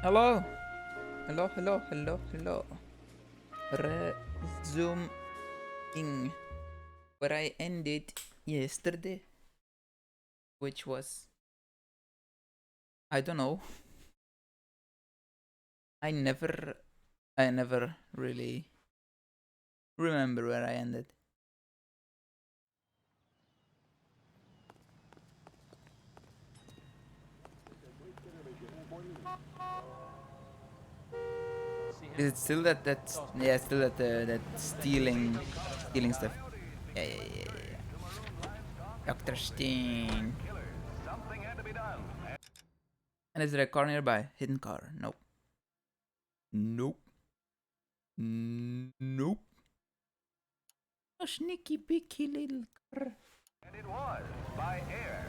Hello? Hello. Resuming where I ended yesterday, which was, I don't know. I never really remember where I ended. Is it still that's yeah, still that stealing stuff? Yeah. Dr. Sting. And is there a car nearby? Hidden car? Nope. Nope. A sneaky beaky little car. And it was by air.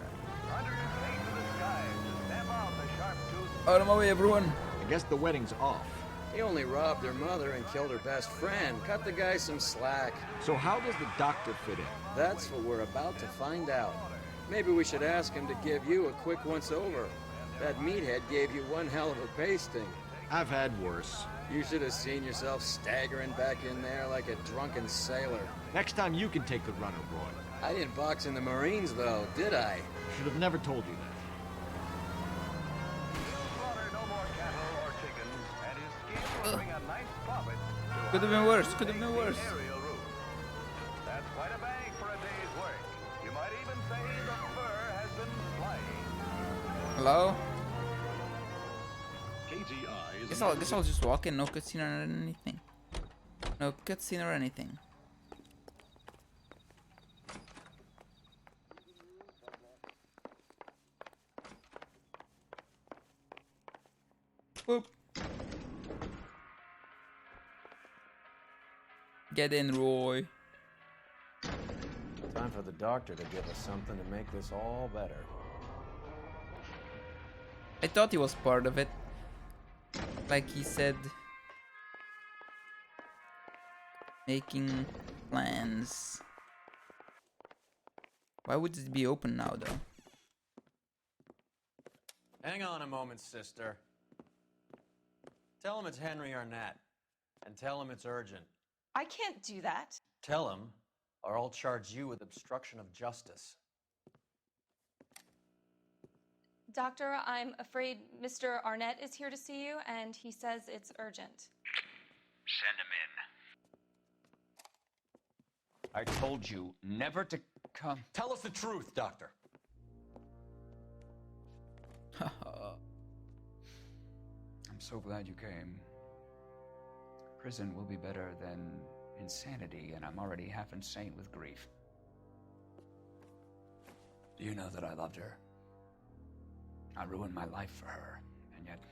Hunters take to the skies to stamp out the sharp tooth. Out of my way, everyone. I guess the wedding's off. He only robbed her mother and killed her best friend. Cut the guy some slack. So how does the doctor fit in? That's what we're about to find out. Maybe we should ask him to give you a quick once-over. That meathead gave you one hell of a pasting. I've had worse. You should have seen yourself staggering back in there like a drunken sailor. Next time you can take the runner, Roy. I didn't box in the Marines, though, did I? Should have never told you that. Slaughter no more cattle or chickens, and his scheme will bring a nice profit to Could have been worse. Could have been the worse. aerial route. That's quite a bang for a day's work. You might even say the fur has been flying. Hello? KGI is Guess I'll just walk in. No cutscene or anything. No cutscene or anything. Boop. Get in, Roy. Time for the doctor to give us something to make this all better. I thought he was part of it. Like he said, making plans. Why would it be open now, though? Hang on a moment, sister. Tell him it's Henry Arnett, and tell him it's urgent. I can't do that. Tell him, or I'll charge you with obstruction of justice. Doctor, I'm afraid Mr. Arnett is here to see you, and he says it's urgent. Send him in. I told you never to come. Tell us the truth, doctor. I'm so glad you came. Prison will be better than insanity, and I'm already half insane with grief. Do you know that I loved her? I ruined my life for her, and yet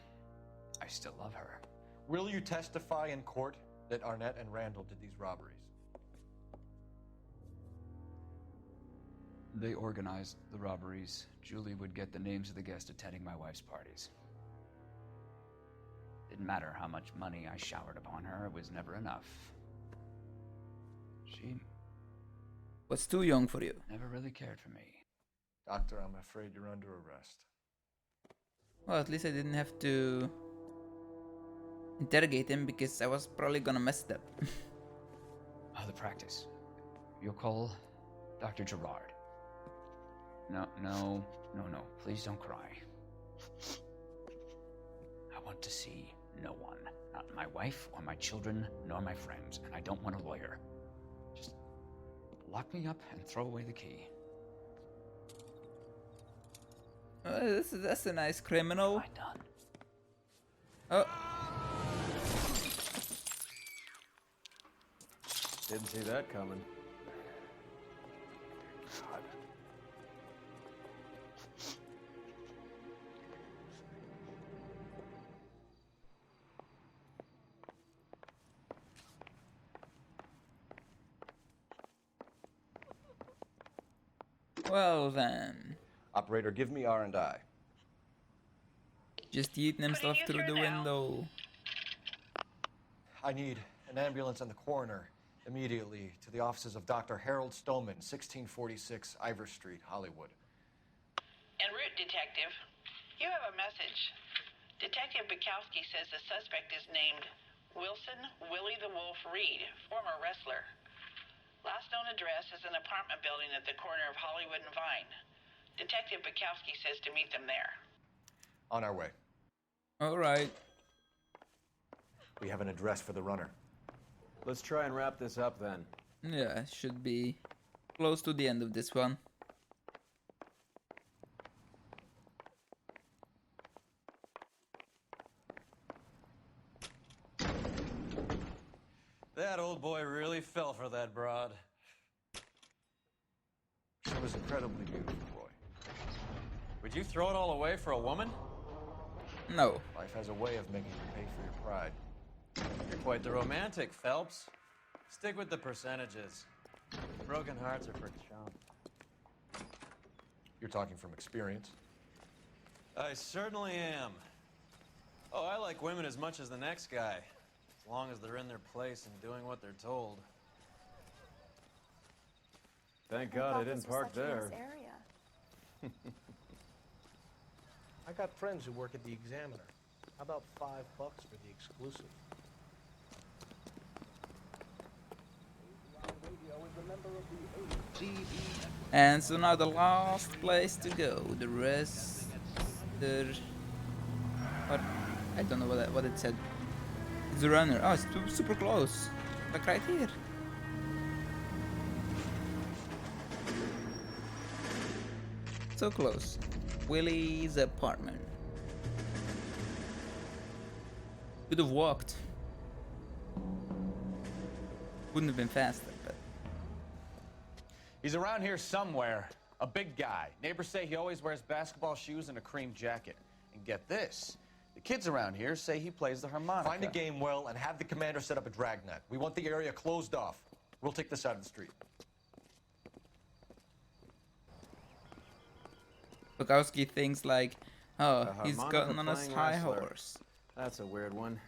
I still love her. Will you testify in court that Arnett and Randall did these robberies? They organized the robberies. Julie would get the names of the guests attending my wife's parties. Didn't matter how much money I showered upon her, it was never enough. She Was too young for you. never really cared for me. Doctor, I'm afraid you're under arrest. Well, at least I didn't have to interrogate him because I was probably gonna mess it up. Oh, the practice. You'll call Dr. Gerard. No. Please don't cry. I want to see no one. Not my wife or my children, nor my friends. And I don't want a lawyer. Just lock me up and throw away the key. That's a nice criminal. Am I done? Oh, Didn't see that coming. God. well then. Operator, give me R&I. Just eating himself through the window. I need an ambulance and the coroner immediately to the offices of Dr. Harold Stoneman, 1646 Ivor Street, Hollywood. En route, Detective. You have a message. Detective Bukowski says the suspect is named Wilson Willie the Wolf Reed, former wrestler. Last known address is an apartment building at the corner of Hollywood and Vine. Detective Bukowski says to meet them there. On our way. All right. We have an address for the runner. Let's try and wrap this up then. Yeah, should be close to the end of this one. That old boy really fell for that broad. She was incredibly beautiful, Roy. Would you throw it all away for a woman? No. Life has a way of making you pay for your pride. You're quite the romantic, Phelps. Stick with the percentages. Broken hearts are for chump. You're talking from experience. I certainly am. Oh, I like women as much as the next guy. As long as they're in their place and doing what they're told. Thank God I didn't park there. I got friends who work at the Examiner. How about $5 for the exclusive? And so now the last place to go. The rest. What? I don't know what it said. It's the runner. Oh, it's super close. Like right here. So close. Willie's apartment. Could have walked. Wouldn't have been faster, but. He's around here somewhere. A big guy. Neighbors say he always wears basketball shoes and a cream jacket. And get this. The kids around here say he plays the harmonica. Find a game well and have the commander set up a dragnet. We want the area closed off. We'll take this side of the street. Bukowski thinks like, oh, he's harmonica gotten on a playing high wrestler. horse. That's a weird one.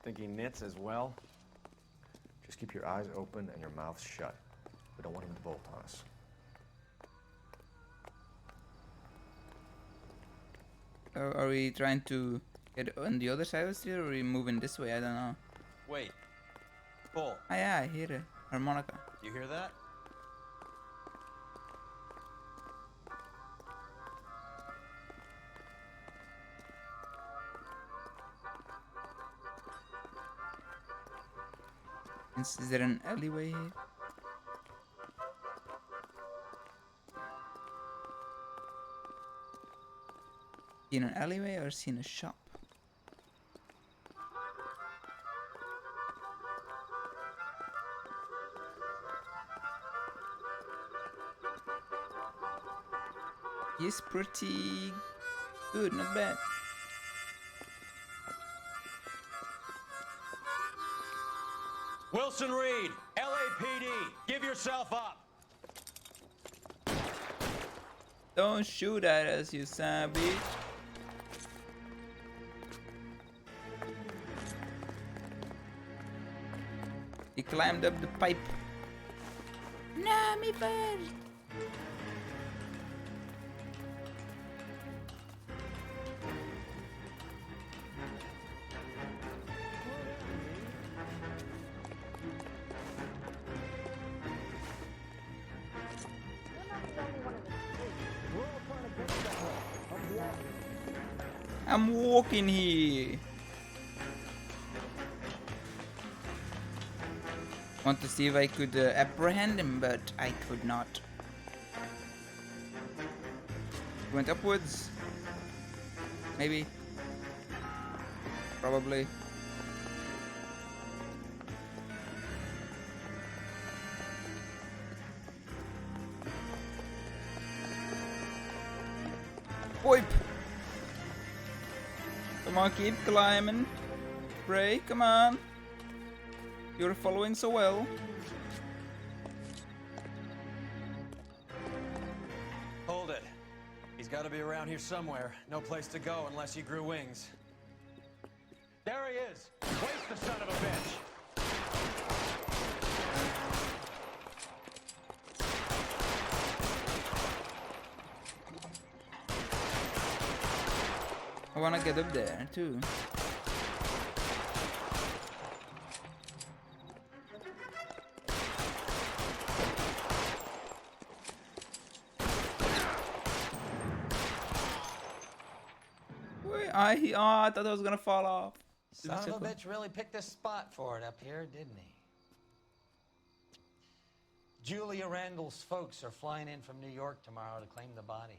Think he knits as well? Just keep your eyes open and your mouth shut. We don't want him to bolt on us. Are we trying to get on the other side of the street, or are we moving this way? I don't know. Wait. Bull. Ah, yeah, I hear it. Harmonica. You hear that? Is there an alleyway here? In an alleyway or in a shop? He's pretty good, not bad. Wilson Reed, LAPD, give yourself up. Don't shoot at us, you son of a bitch. He climbed up the pipe. No, me first. I'm walking here. Want to see if I could apprehend him, but I could not. Went upwards. Maybe. Probably. Boip! Come on, keep climbing. Ray, come on. You're following so well. Hold it. He's got to be around here somewhere. No place to go unless he grew wings. There he is. Waste the son of a bitch. I wanna get up there too. I thought I was gonna fall off. Son of a bitch really picked a spot for it up here, didn't he? Julia Randall's folks are flying in from New York tomorrow to claim the body.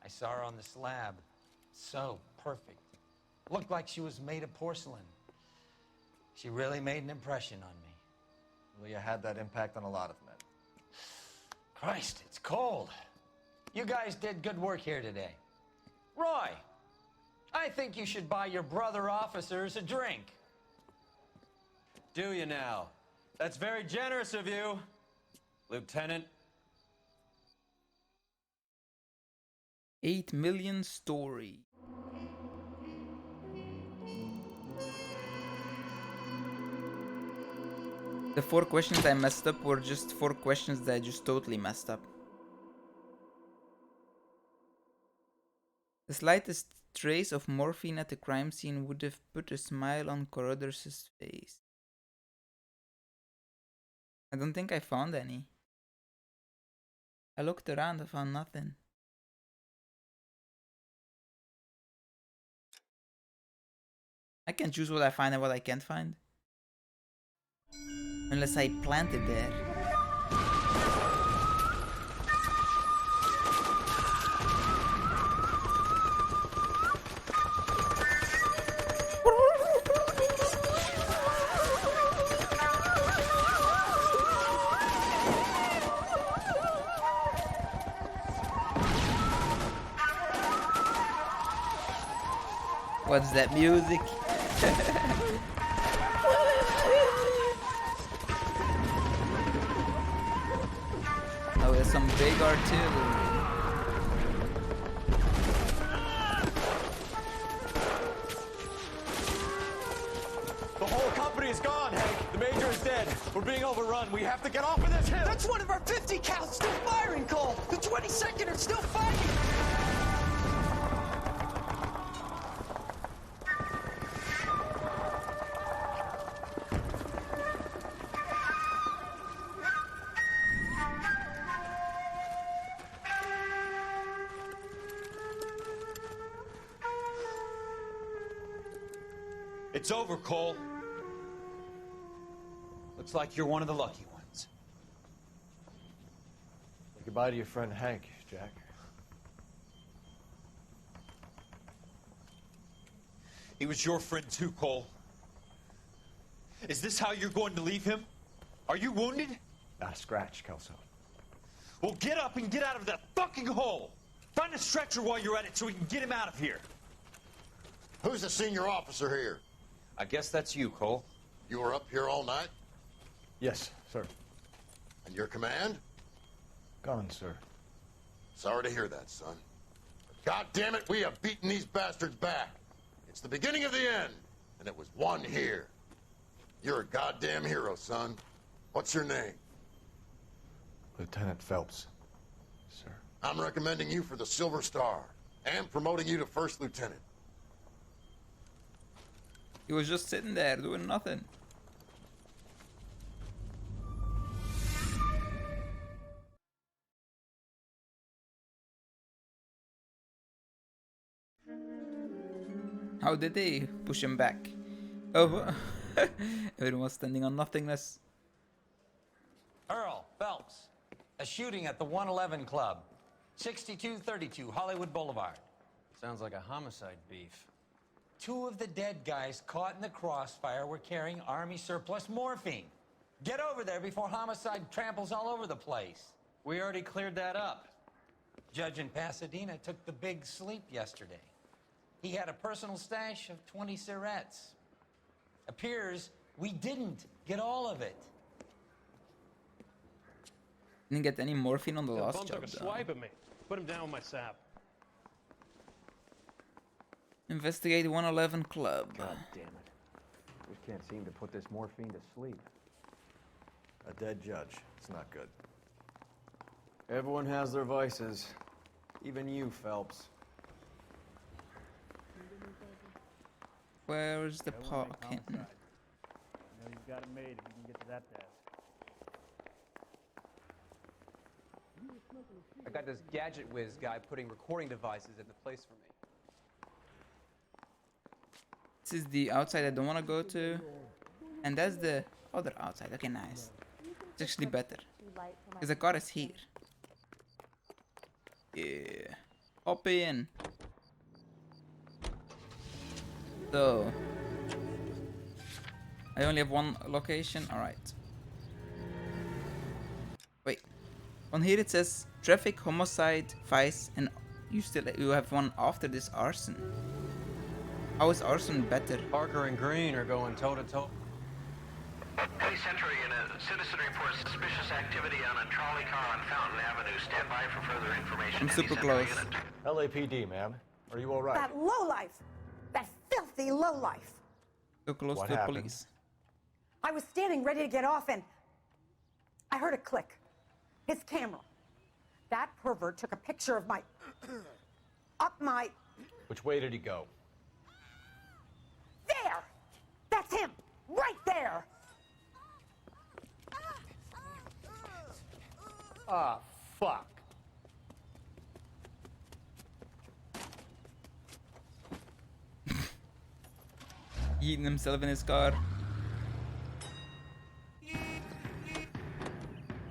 I saw her on the slab. So perfect. Looked like she was made of porcelain. She really made an impression on me. Leah had that impact on a lot of men. Christ, it's cold. You guys did good work here today. Roy, I think you should buy your brother officers a drink. Do you now? That's very generous of you, Lieutenant. 8 million story. The 4 questions I messed up were just 4 questions that I just totally messed up. The slightest trace of morphine at the crime scene would have put a smile on Carruthers' face. I don't think I found any. I looked around, I found nothing. I can choose what I find and what I can't find. Unless I plant it there. What's that music? Oh, there's some big artillery. The whole company is gone, Hank. The major is dead. We're being overrun. We have to get off of this hill. That's one of our 50 cals still firing, Cole. The 22nd are still fighting. It's over, Cole. Looks like you're one of the lucky ones. Say goodbye to your friend Hank, Jack. He was your friend too, Cole. Is this how you're going to leave him? Are you wounded? Not a scratch, Kelso. Well, get up and get out of that fucking hole. Find a stretcher while you're at it so we can get him out of here. Who's the senior officer here? I guess that's you, Cole. You were up here all night? Yes, sir. And your command? Gone, sir. Sorry to hear that, son. But God damn it, we have beaten these bastards back. It's the beginning of the end, and it was one here. You're a goddamn hero, son. What's your name? Lieutenant Phelps, sir. I'm recommending you for the Silver Star and promoting you to First Lieutenant. He was just sitting there doing nothing. How did they push him back? Oh, everyone was standing on nothingness. Earl Phelps, a shooting at the 111 Club, 6232 Hollywood Boulevard. Sounds like a homicide beef. 2 of the dead guys caught in the crossfire were carrying Army surplus morphine. Get over there before homicide tramples all over the place. We already cleared that up. Judge in Pasadena took the big sleep yesterday. He had a personal stash of 20 cigarettes. Appears we didn't get all of it. Didn't get any morphine on the That last bum job. took a though. swipe at me. Put him down with my sap. Investigate 111 Club. God damn it. Just can't seem to put this morphine to sleep. A dead judge. It's not good. Everyone has their vices. Even you, Phelps. Where's the parking? You know you've got it made if you can get to that desk. I got this gadget whiz guy putting recording devices in the place for me. This is the outside I don't want to go to. And that's the other outside. Okay, nice. It's actually better. Because the car is here. Yeah. Hop in. So. I only have one location. Alright. Wait. On here it says traffic, homicide, vice, and you have one after this arson. How is arson better? Parker and Green are going toe-to-toe. Hey, Sentry, a citizen reports suspicious activity on a trolley car on Fountain Avenue. Stand by for further information. I'm super close. LAPD, ma'am. Are you all right? That lowlife! That filthy lowlife! So close What to the happened? police. I was standing ready to get off and I heard a click. His camera. That pervert took a picture of my... up my... Which way did he go? There! That's him! Right there! Ah, fuck. Eating himself in his car.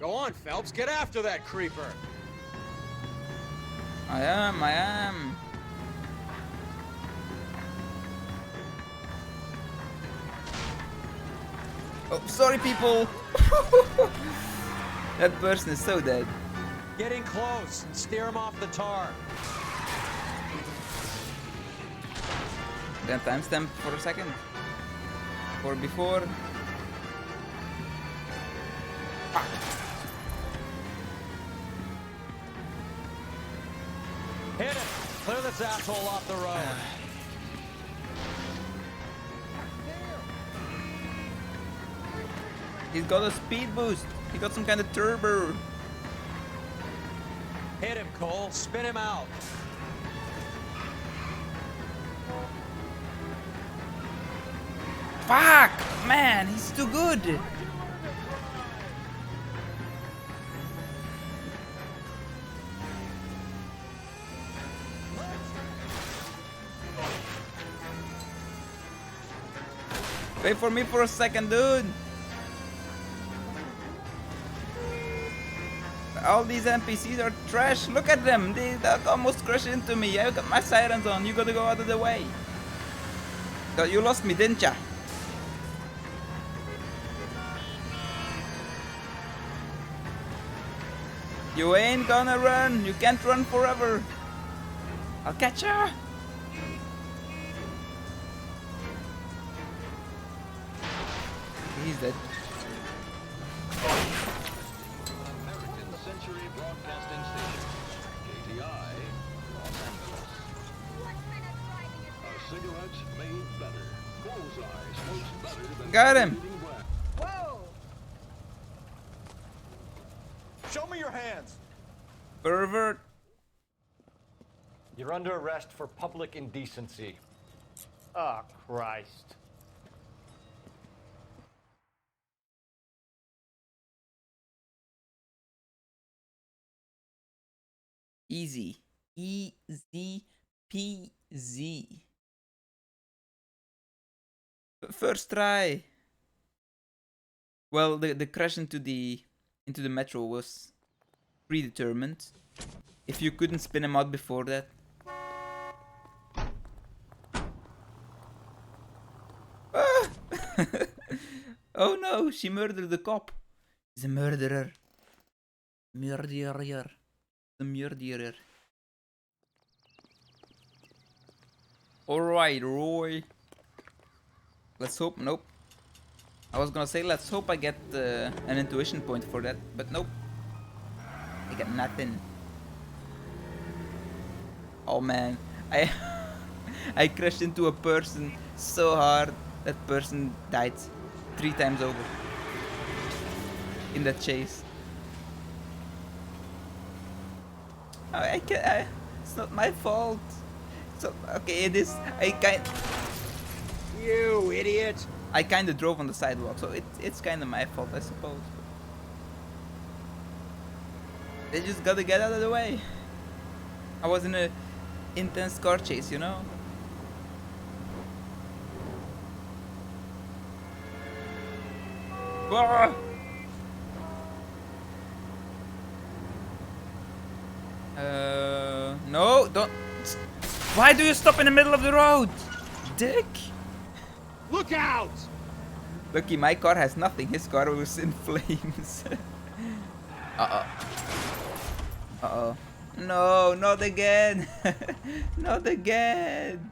Go on, Phelps, get after that creeper. I am. Oh, sorry, people. That person is so dead. Get in close and steer him off the tar. Then timestamp for a second. Or before. Hit it! Clear this asshole off the road. He's got a speed boost. He got some kind of turbo. Hit him, Cole. Spin him out. Fuck! Man, he's too good. Wait for me for a second, dude. All these NPCs are trash. Look at them. They almost crashed into me. I got my sirens on. You gotta go out of the way. So you lost me, didn't ya? You ain't gonna run. You can't run forever. I'll catch ya. He's dead. American Century Broadcasting Station, KTI, Los Angeles. A cigarette made better. Bullseye smokes better than... Got him. Whoa! Show me your hands. Pervert. You're under arrest for public indecency. Oh, Christ. Easy. Easy peasy. First try. Well, the crash into the metro was predetermined. If you couldn't spin him out before that. Ah! Oh no, she murdered the cop. She's a murderer. Murderer. The murderer. Alright, Roy. Let's hope. Nope. I was gonna say let's hope I get an intuition point for that, but nope. I got nothing. Oh man, I crashed into a person so hard that person died 3 times over in that chase. I can't. It's not my fault. So okay, it is. I can't. You idiot! I kind of drove on the sidewalk, so it's kind of my fault, I suppose. They just gotta get out of the way. I was in a intense car chase, you know? Ah! No, don't. Why do you stop in the middle of the road, dick? Look out! Lucky my car has nothing. His car was in flames. Uh-oh. Uh-oh. No, not again. Not again.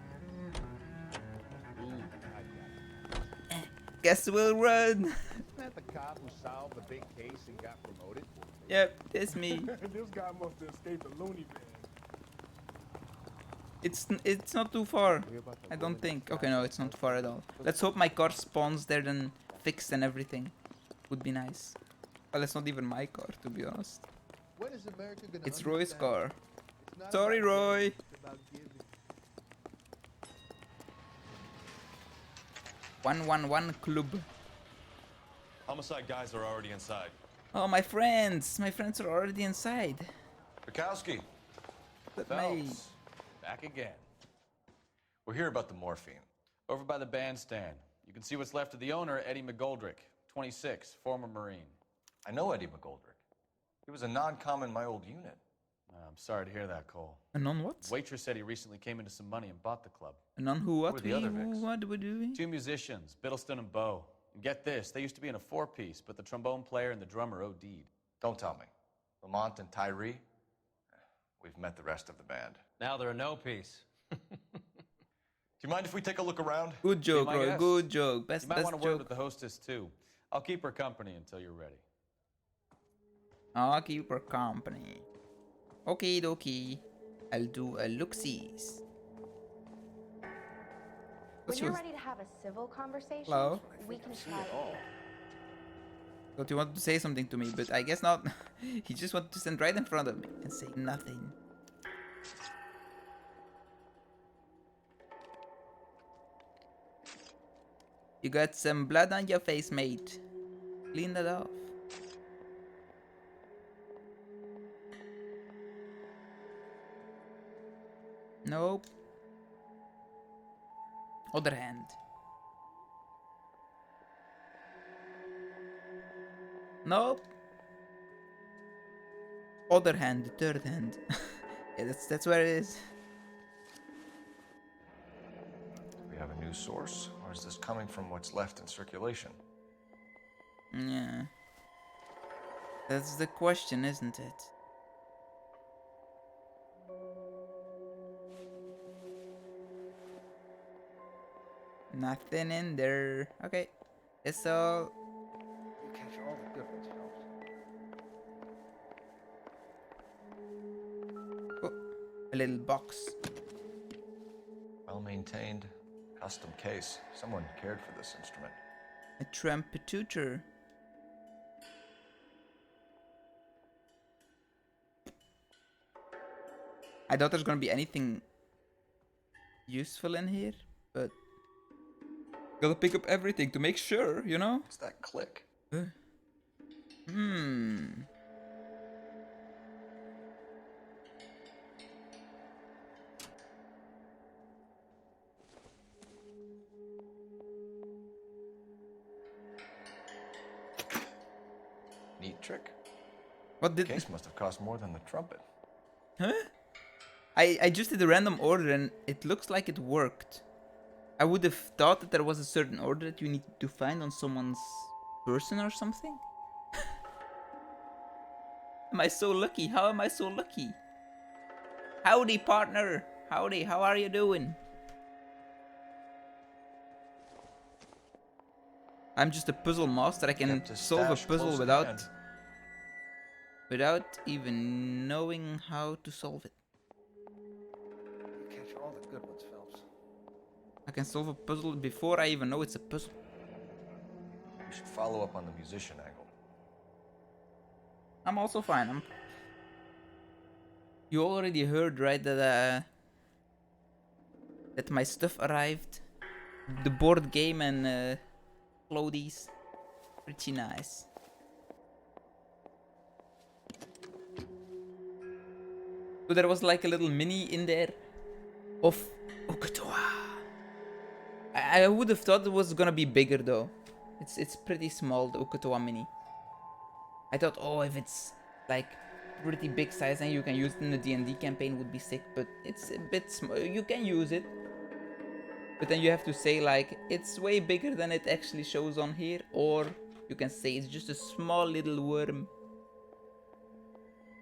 Guess we'll run. Isn't that the cop who solved the big case and got promoted? Yep, it's me. This guy must have escaped a loony bin. It's not too far. I don't think. Okay, no, it's not far at all. Let's hope my car spawns there then fixed and everything. Would be nice. Well, it's not even my car, to be honest. When is America gonna It's Roy's understand? car. It's not Sorry, about Roy. giving, it's about giving. 111 Club. Homicide guys are already inside. Oh, my friends. My friends are already inside. Bukowski. But me. Phelps, back again. We're here about the morphine. Over by the bandstand. You can see what's left of the owner, Eddie McGoldrick, 26, former Marine. I know Eddie McGoldrick. He was a non-com in my old unit. I'm sorry to hear that, Cole. A non what? Waitress said he recently came into some money and bought the club. A non who what? Who are the other Vics? What we doing? Two musicians, Biddleston and Bow. And get this, they used to be in a four-piece, but the trombone player and the drummer OD'd. Don't tell me. Lamont and Tyree? We've met the rest of the band. Now they're a no-piece. Do you mind if we take a look around? Good joke, my Roy. guest. Good joke. Best You might best want to word joke. with the hostess, too. I'll keep her company until you're ready. I'll keep her company. Okie dokie. I'll do a look-sees. When you're ready to have a civil conversation, Hello? we can try it. Thought you wanted to say something to me, but I guess not. He just wanted to stand right in front of me and say nothing. You got some blood on your face, mate. Clean that off. Nope. Other hand. Nope. Other hand, the third hand. Yeah, that's where it is. Do we have a new source, or is this coming from what's left in circulation? Yeah. That's the question, isn't it? Nothing in there. Okay. It's all. You catch all the good ones, Phelps. Oh, a little box. Well maintained, custom case. Someone cared for this instrument. A trumpeter. I thought there's gonna be anything useful in here, but gotta pick up everything to make sure, you know? What's that click? Neat trick. What did the case must have cost more than the trumpet. Huh? I just did a random order and it looks like it worked. I would have thought that there was a certain order that you need to find on someone's person or something. Am I so lucky? How am I so lucky? Howdy, partner. Howdy, how are you doing? I'm just a puzzle master. I can solve a puzzle without even knowing how to solve it. You catch all the good ones, Phelps. I can solve a puzzle before I even know it's a puzzle. We should follow up on the musician angle. I'm also fine. You already heard, right, that my stuff arrived. the board game and clothes. Pretty nice. So there was like a little mini in there of Ukatoa. I would have thought it was gonna be bigger though. It's pretty small, the Ukatoa mini. I thought, oh, if it's like pretty big size and you can use it in the D&D campaign would be sick, but it's a bit small. You can use it, but then you have to say like it's way bigger than it actually shows on here, or you can say it's just a small little worm.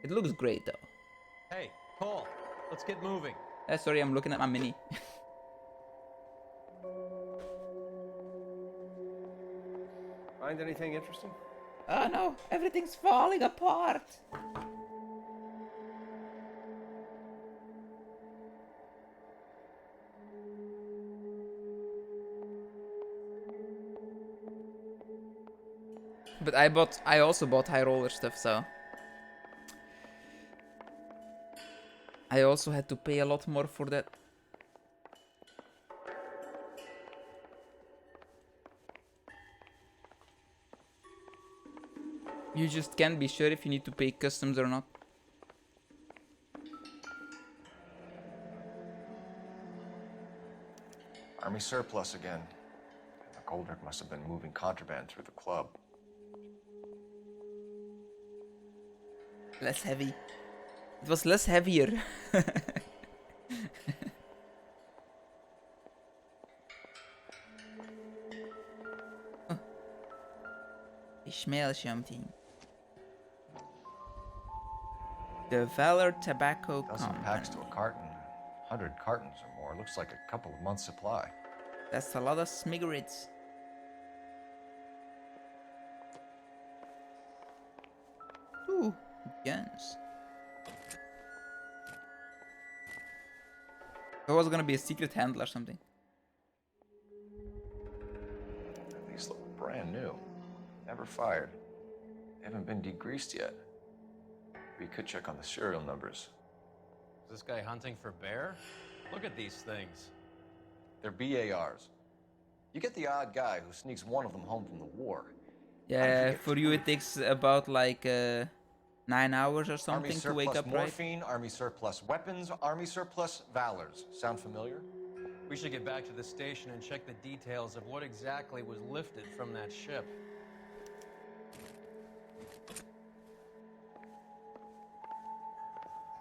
It looks great though. Hey, Cole, let's get moving. Sorry, I'm looking at my mini. Find anything interesting? Oh no, everything's falling apart. But I also bought high roller stuff, so I also had to pay a lot more for that. You just can't be sure if you need to pay customs or not. Army surplus again. The Goldrick must have been moving contraband through the club. Less heavy. It was less heavier. Oh. I smell something. The Valor Tobacco Dozen packs to a carton. 100 cartons or more. Looks like a couple of months' supply. That's a lot of cigarettes. Ooh, guns. There was gonna be a secret handle or something. These look brand new. Never fired. They haven't been degreased yet. We could check on the serial numbers. Is this guy hunting for bear? Look at these things. They're BARs. You get the odd guy who sneaks one of them home from the war. Yeah, for you it takes about like 9 hours or something Army to wake surplus up, right? morphine, Army surplus weapons, Army surplus valors. Sound familiar? We should get back to the station and check the details of what exactly was lifted from that ship.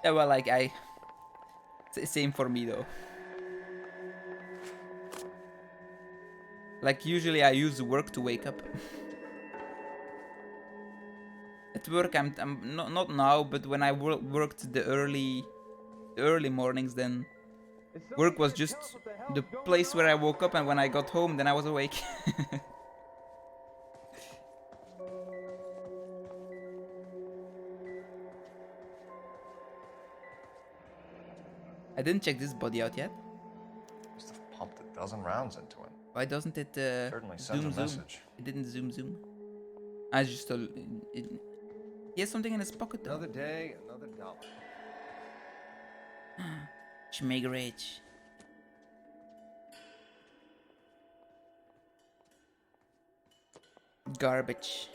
Yeah, well, like same for me though. Like usually I use work to wake up. At work I'm not now, but when I worked the early mornings, then work was just the place where I woke up, and when I got home then I was awake. I didn't check this body out yet. Must have pumped a dozen rounds into him. Why doesn't it Certainly sends a zoom? message. It didn't zoom. I just he has something in his pocket though. Another day, another dollar. Schmegarage. Garbage.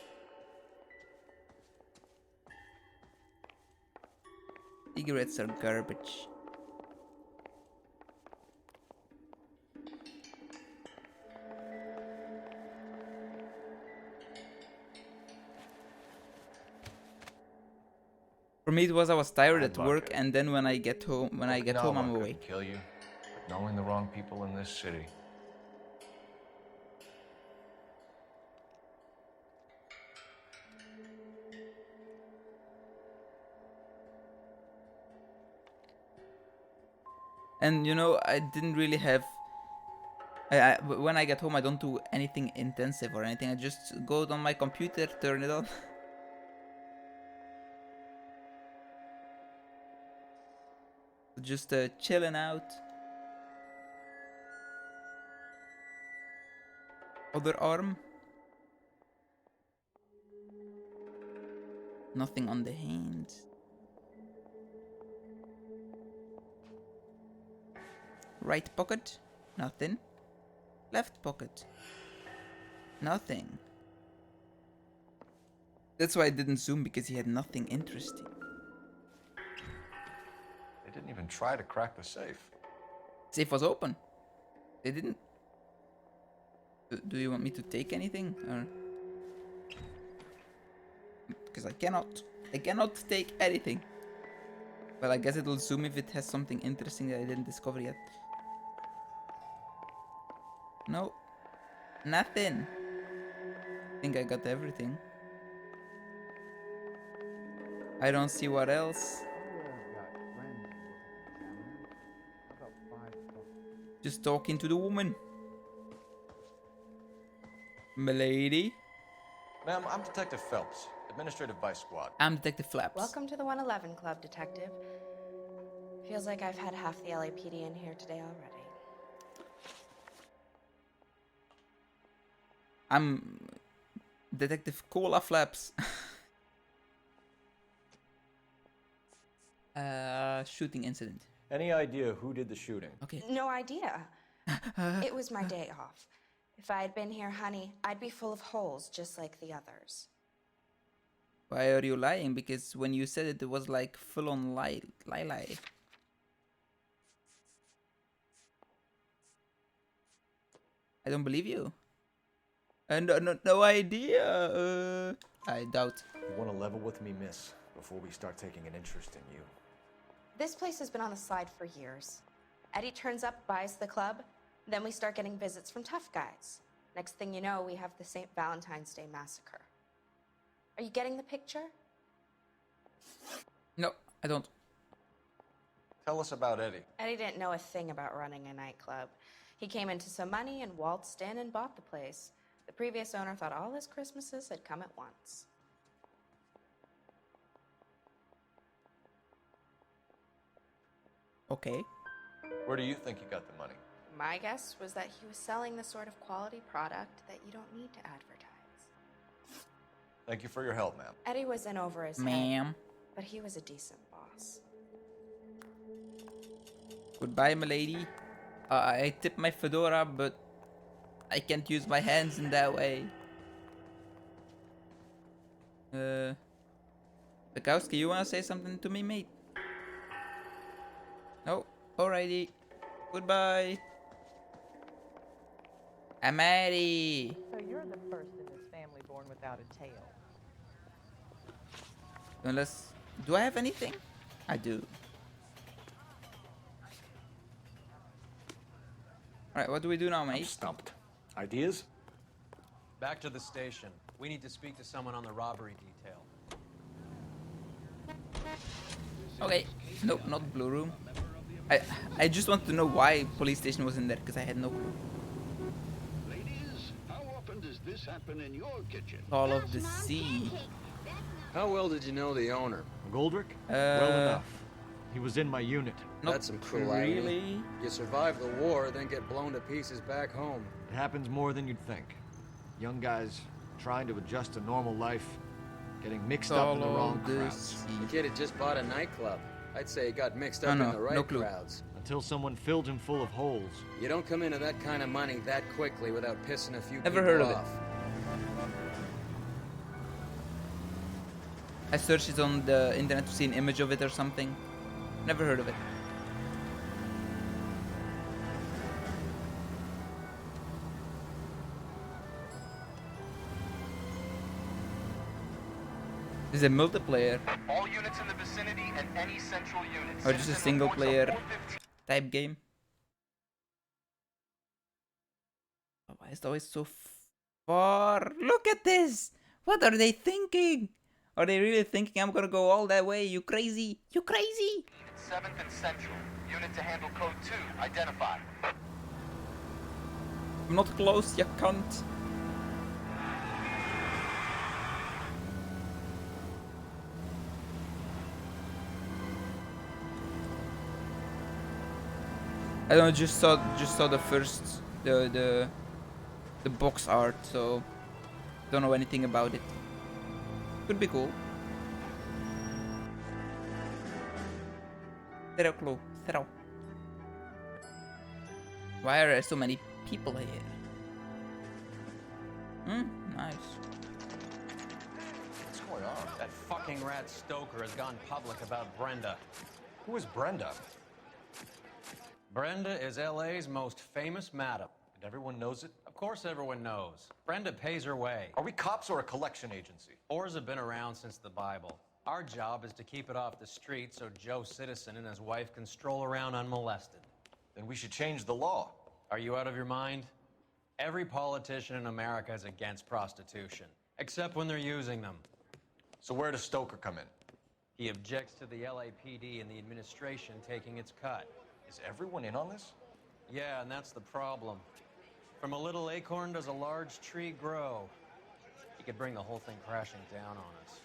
Cigarettes are garbage. For me, it was I was tired at work, and then when I get home, I'm awake. Kill you, but knowing the wrong people in this city. And you know, I didn't really have. When I get home, I don't do anything intensive or anything. I just go on my computer, turn it on. Just chilling out. Other arm. Nothing on the hand. Right pocket. Nothing. Left pocket. Nothing. That's why I didn't zoom, because he had nothing interesting. They didn't even try to crack the safe. Safe was open. They didn't. Do you want me to take anything? Or... Because I cannot. I cannot take anything. Well, I guess it'll zoom if it has something interesting that I didn't discover yet. No. Nothing. I think I got everything. I don't see what else. Just talking to the woman. Milady. Ma'am, I'm Detective Phelps, Administrative Vice Squad. I'm Detective Flaps. Welcome to the 111 Club, Detective. Feels like I've had half the LAPD in here today already. I'm Detective Cola Flaps. Shooting incident. Any idea who did the shooting? Okay. No idea. It was my day off. If I had been here, honey, I'd be full of holes just like the others. Why are you lying? Because when you said it, it was like full-on lie. I don't believe you. No idea. I doubt. You want to level with me, miss, before we start taking an interest in you. This place has been on the slide for years. Eddie turns up, buys the club, then we start getting visits from tough guys. Next thing you know, we have the St. Valentine's Day massacre. Are you getting the picture? No, I don't. Tell us about Eddie. Eddie didn't know a thing about running a nightclub. He came into some money and waltzed in and bought the place. The previous owner thought all his Christmases had come at once. Okay. Where do you think he got the money? My guess was that he was selling the sort of quality product that you don't need to advertise. Thank you for your help, ma'am. Eddie was in over his head, Ma'am. but he was a decent boss. Goodbye, milady. I tip my fedora, but I can't use my hands in that way. Bukowski, you wanna say something to me, mate? No? Alrighty. Goodbye. I'm Eddie. So you're the first in this family born without a tail. Unless... Do I have anything? I do. Alright, what do we do now, mate? I'm stumped. Ideas? Back to the station. We need to speak to someone on the robbery detail. Okay. Nope, not Blue Room. I just want to know why police station was in there, because I had no clue. Ladies, how often does this happen in your kitchen? All of the sea. How well did you know the owner? Goldrick? Well enough. He was in my unit. That's some cool irony. You survive the war, then get blown to pieces back home. It happens more than you'd think. Young guys trying to adjust to normal life, getting mixed up in the wrong crowds. The kid had just bought a nightclub. I'd say he got mixed up in the right crowds. Until someone filled him full of holes. You don't come into that kind of money that quickly without pissing a few Never people heard of off. I searched it on the internet to see an image of it or something. Never heard of it. Is it multiplayer? All units in the vicinity and any central units. Or just a single player type game? Oh, why is it always so far? Look at this! What are they thinking? Are they really thinking I'm gonna go all that way? You crazy? You crazy? 7th and Central. Unit to handle code 2. Identify. I'm not close, you cunt. I don't know, just saw the first the box art, so don't know anything about it. Could be cool. Zero clue. Zero. Why are there so many people here? Nice. What's going on? That fucking rat Stoker has gone public about Brenda. Who is Brenda? Brenda is LA's most famous madam. And everyone knows it? Of course everyone knows. Brenda pays her way. Are we cops or a collection agency? Whores have been around since the Bible. Our job is to keep it off the street so Joe Citizen and his wife can stroll around unmolested. Then we should change the law. Are you out of your mind? Every politician in America is against prostitution, except when they're using them. So where does Stoker come in? He objects to the LAPD and the administration taking its cut. Is everyone in on this? Yeah, and that's the problem. From a little acorn does a large tree grow. He could bring the whole thing crashing down on us.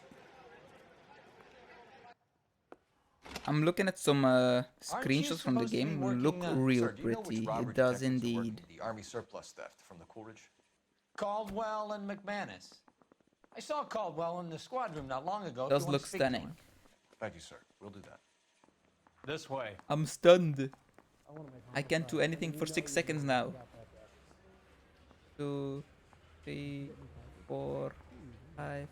I'm looking at some screenshots from the game. Look real pretty. It does indeed. The Army surplus theft from the Coolidge. Caldwell and McManus. I saw Caldwell in the squad room not long ago. Does look stunning. Thank you, sir. We'll do that. This way. I'm stunned. I can't do anything for 6 seconds now. 2, 3, 4, 5,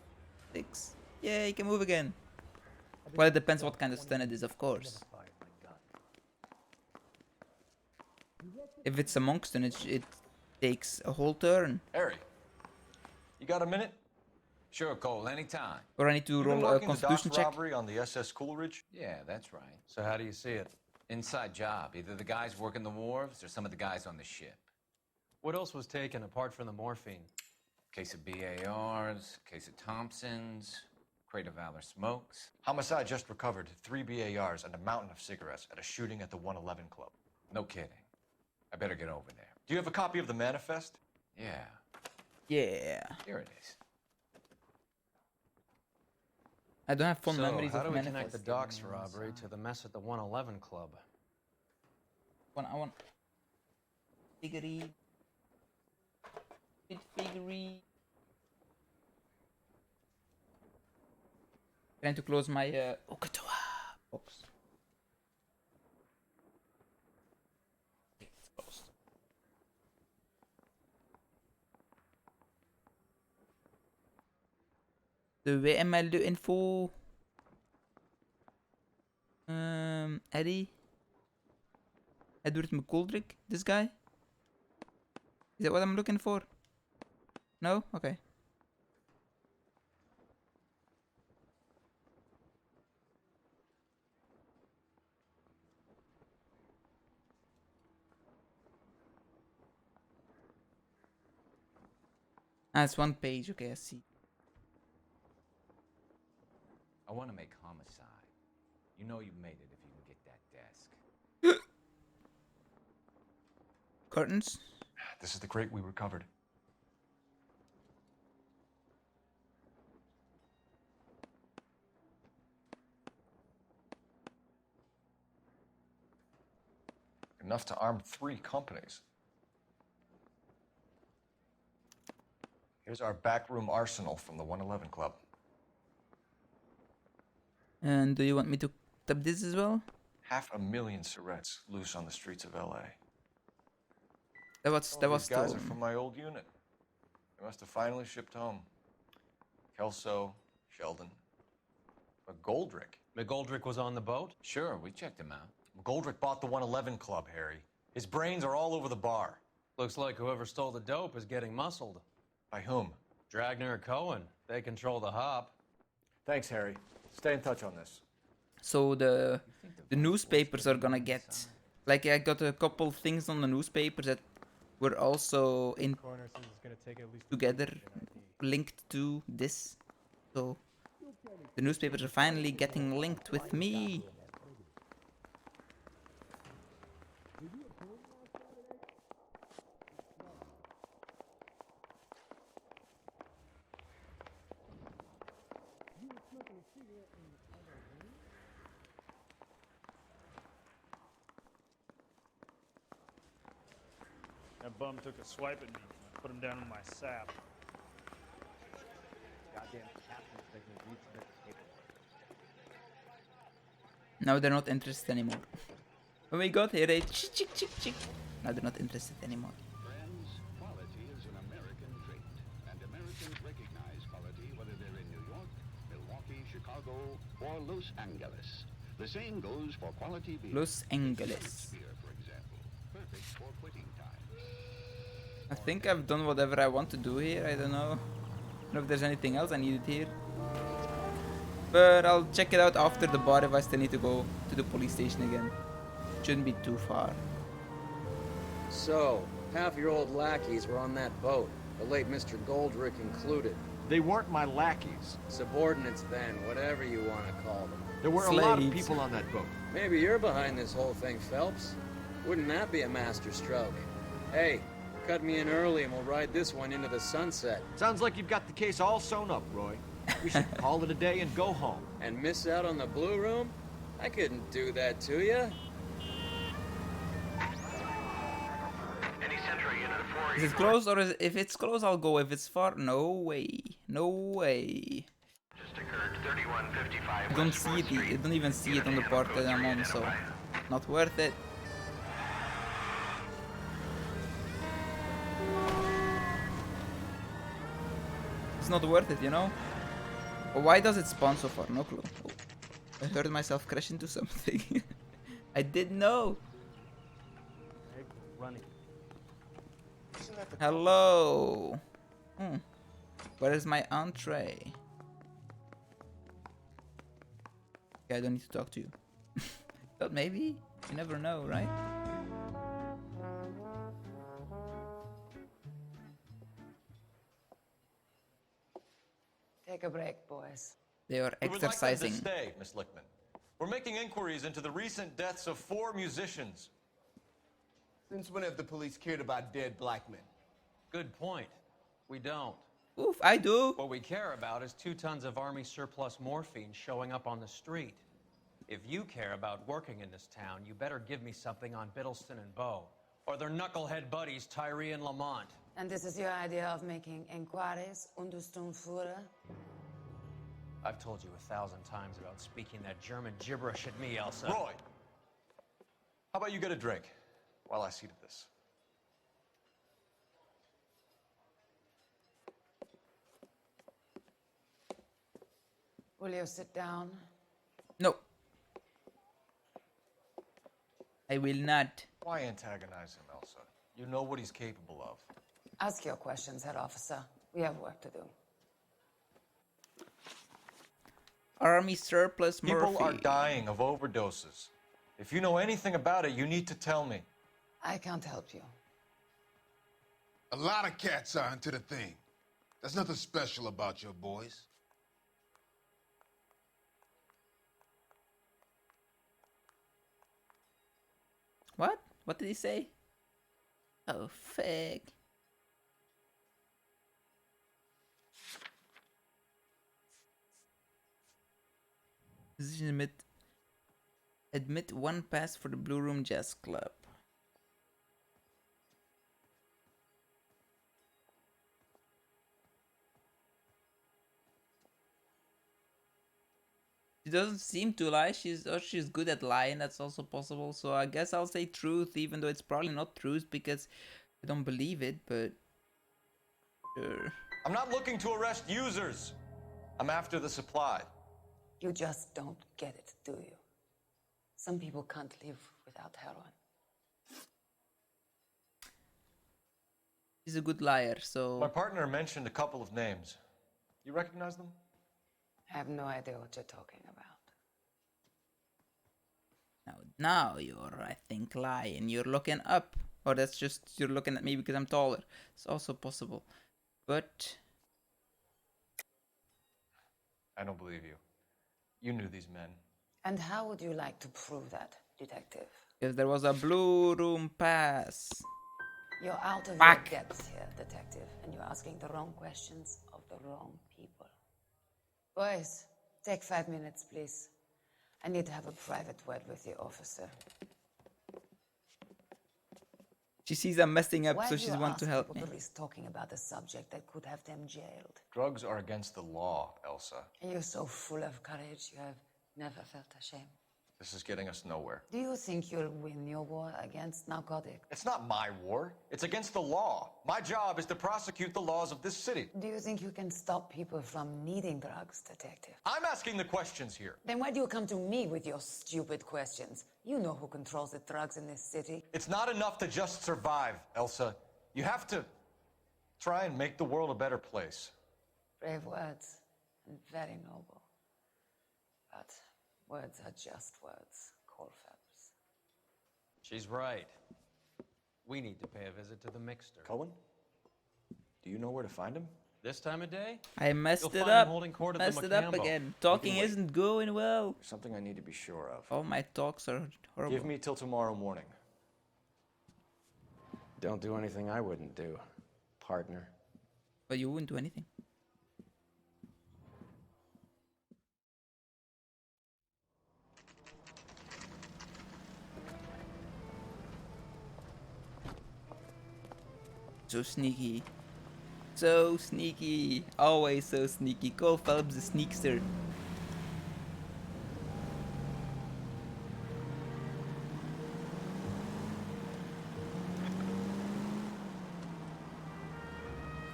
6. Yeah, you can move again. Well, it depends what kind of stun it is, of course. If it's a monk stun, it takes a whole turn. Harry, you got a minute? Sure, Cole, anytime. Or I need to roll a constitution check. Robbery on the SS Coolidge? Yeah, that's right. So how do you see it? Inside job. Either the guys working the wharves or some of the guys on the ship. What else was taken apart from the morphine? Case of BARs, case of Thompsons, crate of Valor smokes. Homicide just recovered 3 BARs and a mountain of cigarettes at a shooting at the 111 Club. No kidding. I better get over there. Do you have a copy of the manifest? Yeah. Yeah. Here it is. I don't have fond memories how of do we manifest. connect the docks robbery to the mess at the 111 Club? I want figurine. Figurine. Trying to close my Okatoa box. It's closed. De WML info. Eddie. Edward McGoldrick, this guy? Is that what I'm looking for? No? Okay. Ah, it's one page. Okay, I see. I want to make homicide. You know you've made it if you can get that desk. Curtains? This is the crate we recovered. Enough to arm 3 companies. Here's our backroom arsenal from the 111 Club. And do you want me to tap this as well? 500,000 cigarettes loose on the streets of LA. That was These guys stolen. are from my old unit. They must have finally shipped home. Kelso, Sheldon, McGoldrick. McGoldrick was on the boat? Sure, we checked him out. McGoldrick bought the 111 Club, Harry. His brains are all over the bar. Looks like whoever stole the dope is getting muscled. By whom? Dragner or Cohen. They control the hop. Thanks, Harry. Stay in touch on this. So the newspapers are gonna get, like, I got a couple things on the newspapers that were also in together, linked to this. So the newspapers are finally getting linked with me. That bum took a swipe at me. I put him down in my sap. Goddamn captain's making me read some paperwork. Now they're not interested anymore. Oh my god, here they chick. Now they're not interested anymore. Friends, quality is an American trait, and Chicago, or Los Angeles. The same goes for quality beer. Los Angeles. Beer, for example, perfect for quitting time. I think I've done whatever I want to do here. I don't know. I don't know if there's anything else I needed here. But I'll check it out after the bar if I still need to go to the police station again. Shouldn't be too far. So, half your old lackeys were on that boat, the late Mr. Goldrick included. They weren't my lackeys. Subordinates then, whatever you want to call them. There were a lot of people on that boat. Maybe you're behind this whole thing, Phelps. Wouldn't that be a master stroke? Hey, cut me in early and we'll ride this one into the sunset. Sounds like you've got the case all sewn up, Roy. We should call it a day and go home. And miss out on the blue room? I couldn't do that to you. Is it close or if it's close I'll go. If it's far, no way. No way. Just occurred 3155 I don't see it. I don't even see it on the part that I'm on, so not worth it. It's not worth it, you know? But why does it spawn so far? No clue. Oh, I heard myself crash into something. I didn't know. Running. Hello. Where is my entree? Okay, I don't need to talk to you. But maybe? You never know, right? Take a break, boys. They are We would like them to exercising. stay, Miss Lichtman. We're making inquiries into the recent deaths of 4 musicians. Since when have the police cared about dead black men? Good point. We don't. Oof, I do. What we care about is 2 tons of Army surplus morphine showing up on the street. If you care about working in this town, you better give me something on Biddleston and Bow, or their knucklehead buddies Tyree and Lamont. And this is your idea of making inquiries, Unterstundenführer? I've told you 1,000 times about speaking that German gibberish at me, Elsa. Roy, how about you get a drink while I see to this? Will you sit down? No. I will not. Why antagonize him, Elsa? You know what he's capable of. Ask your questions, Head Officer. We have work to do. Army surplus morphine. People are dying of overdoses. If you know anything about it, you need to tell me. I can't help you. A lot of cats are into the thing. There's nothing special about your boys. What? What did he say? Oh, fake. Position admit 1 pass for the Blue Room Jazz Club. She doesn't seem to lie. She's good at lying. That's also possible. So I guess I'll say truth, even though it's probably not truth because I don't believe it. But sure. I'm not looking to arrest users. I'm after the supply. You just don't get it, do you? Some people can't live without heroin. He's a good liar, so... My partner mentioned a couple of names. You recognize them? I have no idea what you're talking about. Now you're, I think, lying. You're looking up. Or that's just, you're looking at me because I'm taller. It's also possible. But... I don't believe you. You knew these men. And how would you like to prove that, detective? If there was a Blue Room pass. You're out of your depth here, detective, and you're asking the wrong questions of the wrong people. Boys, take 5 minutes, please. I need to have a private word with the officer. She sees I'm messing up, Why so do she you wants to ask help people me. to risk talking about a subject that could have them jailed? Drugs are against the law, Elsa. And you're so full of courage, you have never felt ashamed. This is getting us nowhere. Do you think you'll win your war against narcotics? It's not my war. It's against the law. My job is to prosecute the laws of this city. Do you think you can stop people from needing drugs, Detective? I'm asking the questions here. Then why do you come to me with your stupid questions? You know who controls the drugs in this city. It's not enough to just survive, Elsa. You have to try and make the world a better place. Brave words, and very noble. But words are just words, Coalfeathers. She's right. We need to pay a visit to the mixer. Cohen? Do you know where to find him? This time of day? I messed You'll it find him up. holding court at Messed the it up Macambo. again. Talking wait. isn't going well. There's something I need to be sure of. All my talks are horrible. Give me till tomorrow morning. Don't do anything I wouldn't do, partner. But you wouldn't do anything. So sneaky. So sneaky. Always so sneaky. Cole Phelps the sneakster.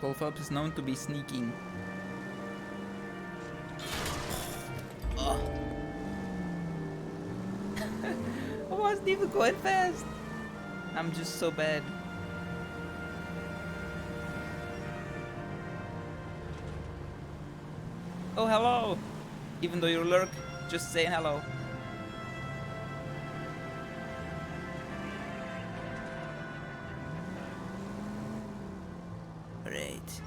Cole Phelps is known to be sneaking. Oh. I wasn't even going fast. I'm just so bad. Oh, hello. Even though you lurk, just saying hello. Great.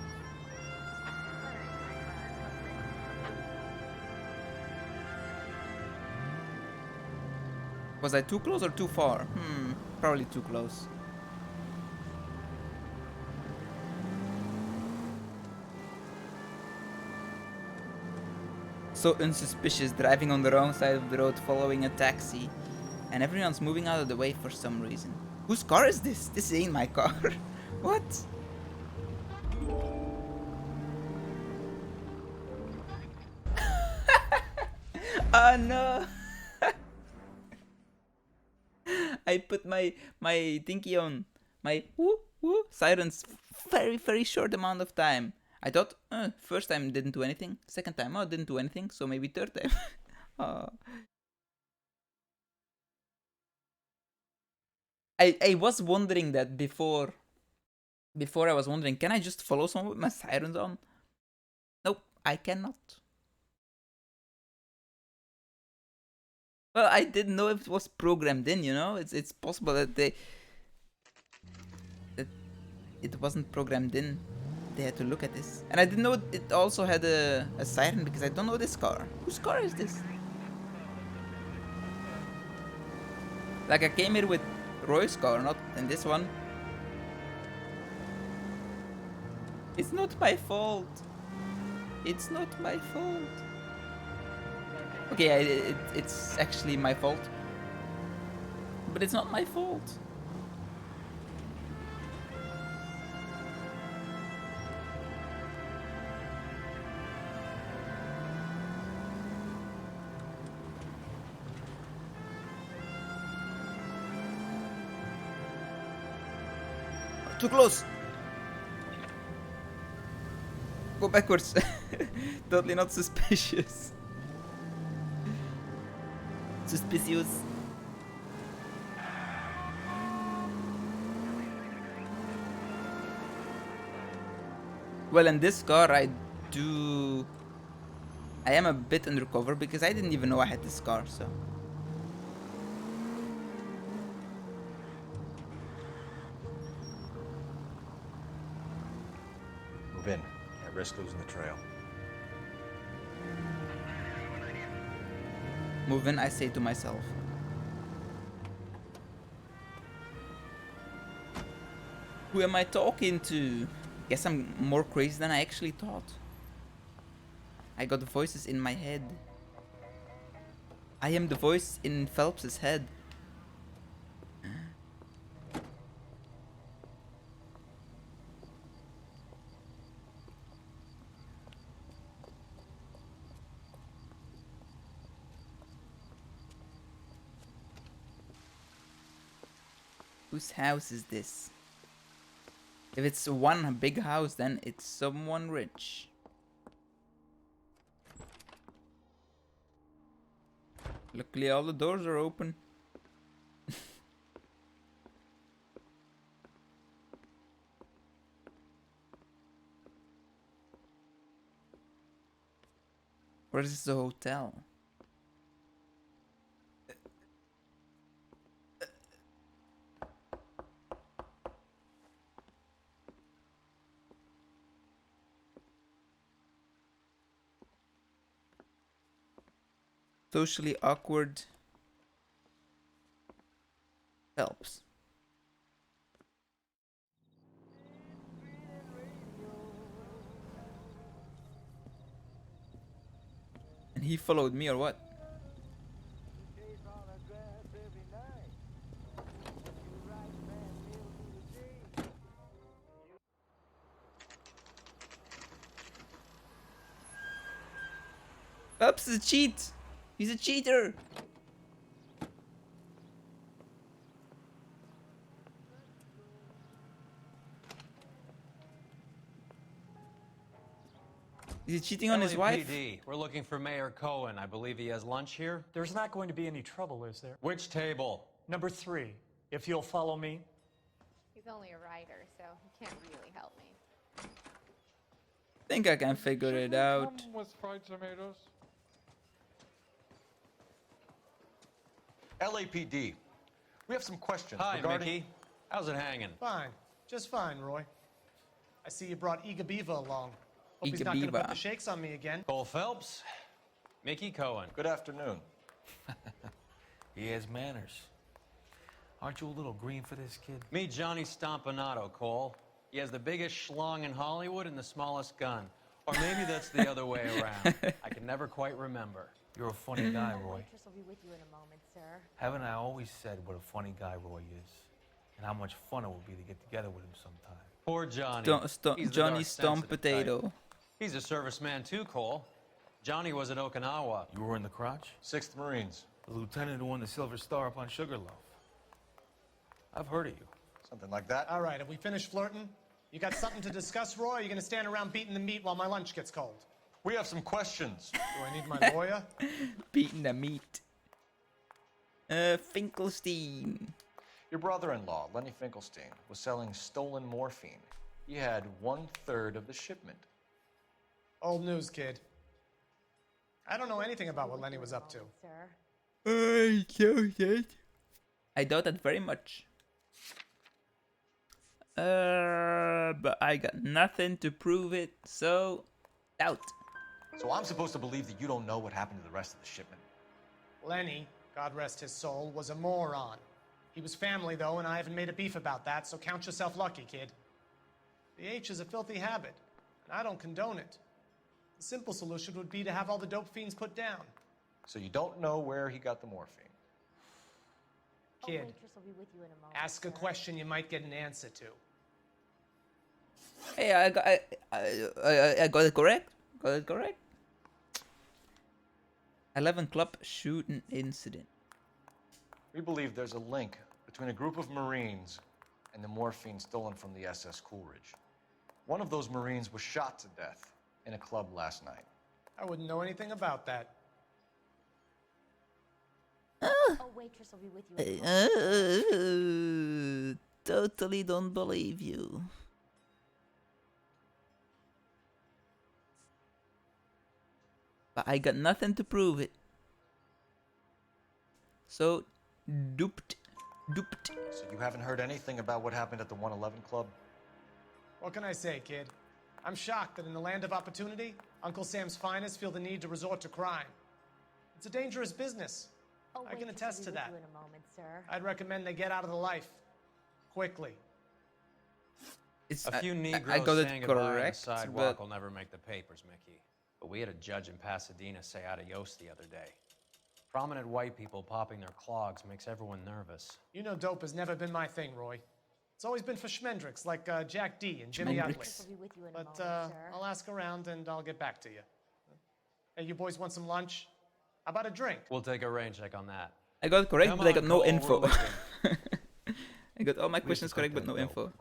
Was I too close or too far? Probably too close. So unsuspicious, driving on the wrong side of the road, following a taxi. And everyone's moving out of the way for some reason. Whose car is this? This ain't my car. What? Oh no! I put my thingy on. My woo woo sirens very short amount of time. I thought, first time didn't do anything. Second time, oh, didn't do anything. So maybe third time. Oh. I was wondering that before. Before I was wondering, can I just follow someone with my sirens on? Nope, I cannot. Well, I didn't know if it was programmed in, you know? It's possible that that it wasn't programmed in. They had to look at this. And I didn't know it also had a siren because I don't know this car. Whose car is this? Like I came here with Roy's car, not in this one. It's not my fault. It's not my fault. Okay, it's actually my fault. But it's not my fault. Too close. Go backwards. Totally not suspicious. Suspicious. Well, in this car, I am a bit undercover because I didn't even know I had this car, so. Move in. Can't risk losing the trail. Move in, I say to myself. Who am I talking to? Guess I'm more crazy than I actually thought. I got voices in my head. I am the voice in Phelps's head. Whose house is this? If it's one big house, then it's someone rich. Luckily, all the doors are open. Where is the hotel? Socially awkward helps. And he followed me or what? Ups is a cheat. He's a cheater. Is he cheating on his wife? LAPD, we're looking for Mayor Cohen. I believe he has lunch here. There's not going to be any trouble, is there? Which table? Number 3, if you'll follow me. He's only a writer, so he can't really help me. Think I can figure it out. Come with fried tomatoes. LAPD, we have some questions Hi, regarding... Mickey. How's it hanging? Fine. Just fine, Roy. I see you brought Iga Beaver along. Hope he's not going to put the shakes on me again. Cole Phelps, Mickey Cohen. Good afternoon. He has manners. Aren't you a little green for this kid? Meet Johnny Stompanato, Cole. He has the biggest schlong in Hollywood and the smallest gun. Or maybe that's the other way around. I can never quite remember. You're a funny guy, Roy. Waitress will be with you in a moment, sir. Haven't I always said what a funny guy Roy is? And how much fun it would be to get together with him sometime. Poor Johnny. Johnny Stomp Potato. He's a serviceman too, Cole. Johnny was at Okinawa. You were in the crotch? 6th Marines. The lieutenant who won the Silver Star up on Sugarloaf. I've heard of you. Something like that. All right, have we finished flirting? You got something to discuss, Roy? Or are you going to stand around beating the meat while my lunch gets cold? We have some questions. Do I need my lawyer? Beating the meat. Finkelstein. Your brother-in-law, Lenny Finkelstein, was selling stolen morphine. He had 1/3 of the shipment. Old news, kid. I don't know anything about what Lenny was up to. I doubt that very much. But I got nothing to prove it, so doubt. So I'm supposed to believe that you don't know what happened to the rest of the shipment? Lenny, God rest his soul, was a moron. He was family, though, and I haven't made a beef about that, so count yourself lucky, kid. The H is a filthy habit, and I don't condone it. The simple solution would be to have all the dope fiends put down. So you don't know where he got the morphine? Kid, Waitress will be with you in a moment, ask a question you might get an answer to. Hey, I got it correct. Got it correct. 11 Club shooting incident. We believe there's a link between a group of Marines and the morphine stolen from the SS Coolidge. One of those Marines was shot to death in a club last night. I wouldn't know anything about that. A waitress will be with you in a moment. Totally don't believe you. But I got nothing to prove it. So, duped. So you haven't heard anything about what happened at the 111 Club? What can I say, kid? I'm shocked that in the land of opportunity, Uncle Sam's finest feel the need to resort to crime. It's a dangerous business. I can attest to that. In a moment, sir. I'd recommend they get out of the life. Quickly. A few Negroes I got it saying goodbye on the correct, sidewalk but will never make the papers, Mickey. But we had a judge in Pasadena say adios the other day. Prominent white people popping their clogs makes everyone nervous. You know dope has never been my thing, Roy. It's always been for schmendricks like Jack D and Jimmy Utley. But I'll ask around and I'll get back to you. Hey, you boys want some lunch? How about a drink? We'll take a rain check on that. I got it correct, Come but I on, got no Cole, info. we're looking. I got all my We have to questions cut correct, but that no dope. info.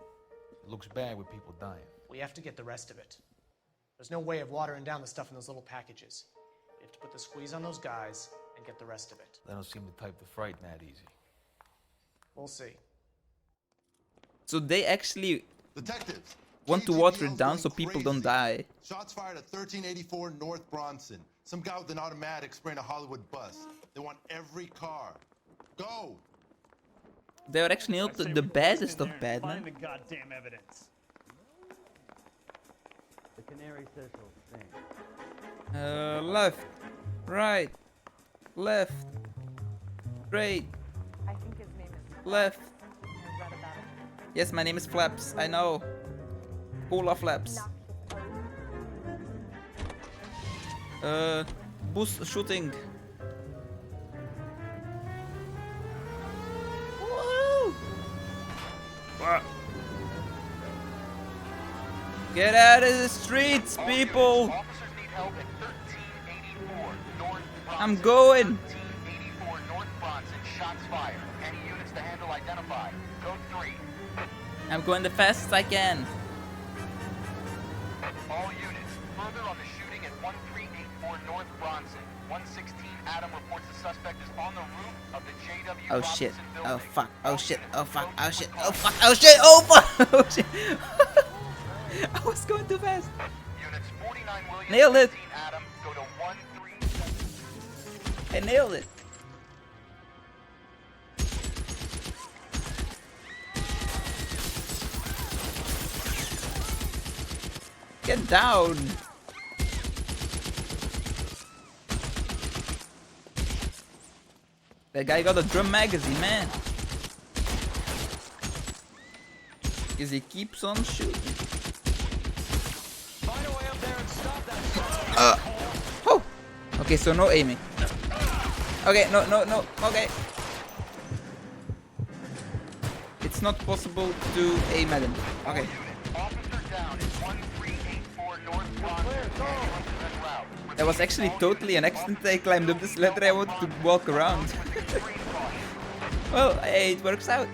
It looks bad with people dying. We have to get the rest of it. There's no way of watering down the stuff in those little packages. We have to put the squeeze on those guys and get the rest of it. They don't seem the type to frighten that easy. We'll see. So they actually Detectives, want to water it down so people don't die. shots fired at 1384 North Bronson. Some guy with an automatic spraying a Hollywood bus. They want every car. Go! They are actually not the baddest of bad, Find man. the goddamn evidence. The canary says he'll sing. Left, right, left, straight, I think his name is left. I read about it. Yes, my name is Flaps. I know. Full of flaps. Bus shooting. Woo! Get out of the streets, people! I'm going! 1384 North Bronson, shots fired. Any units to handle identified. Code 3. I'm going the fastest I can. All units, further on the shooting at 1384 North Bronson. 116 Adam reports the suspect is on the roof of the JW Oh Robinson shit. building. Oh fuck. Oh shit. Oh fuck. Oh shit. Oh fuck. Oh shit. Oh fuck. Oh shit. I was going too fast. Units 49 Williams, Nailed it. 15 Adam, go to 137. I nailed it. Get down. That guy got a drum magazine, man. Because he keeps on shooting. Find a way up there and stop that. Oh! Okay, so no aiming. Okay, no, okay. It's not possible to aim at him. Okay. Officer down at 1384 North Bronson. Ambulance en route. That was actually totally an accident. I climbed up this ladder. I wanted to walk around. Well, hey, it works out.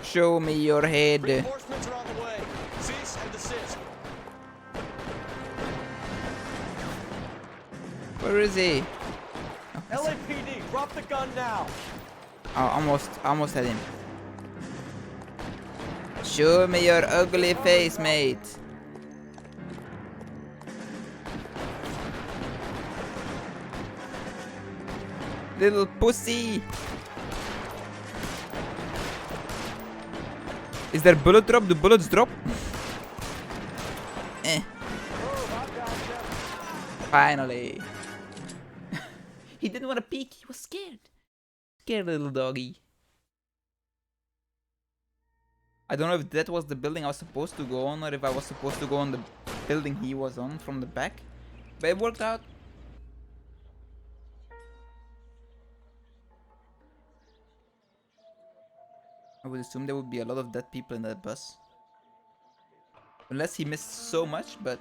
Show me your head. Reinforcements are on the way. Cease and desist. Where is he? LAPD, drop the gun now. Oh, almost had him. Show me your ugly face, mate. Little pussy. Is there bullet drop? Do bullets drop? Eh. Finally. He didn't want to peek. He was scared. Scared little doggy. I don't know if that was the building I was supposed to go on or if I was supposed to go on the building he was on from the back. But it worked out. I would assume there would be a lot of dead people in that bus. Unless he missed so much, but...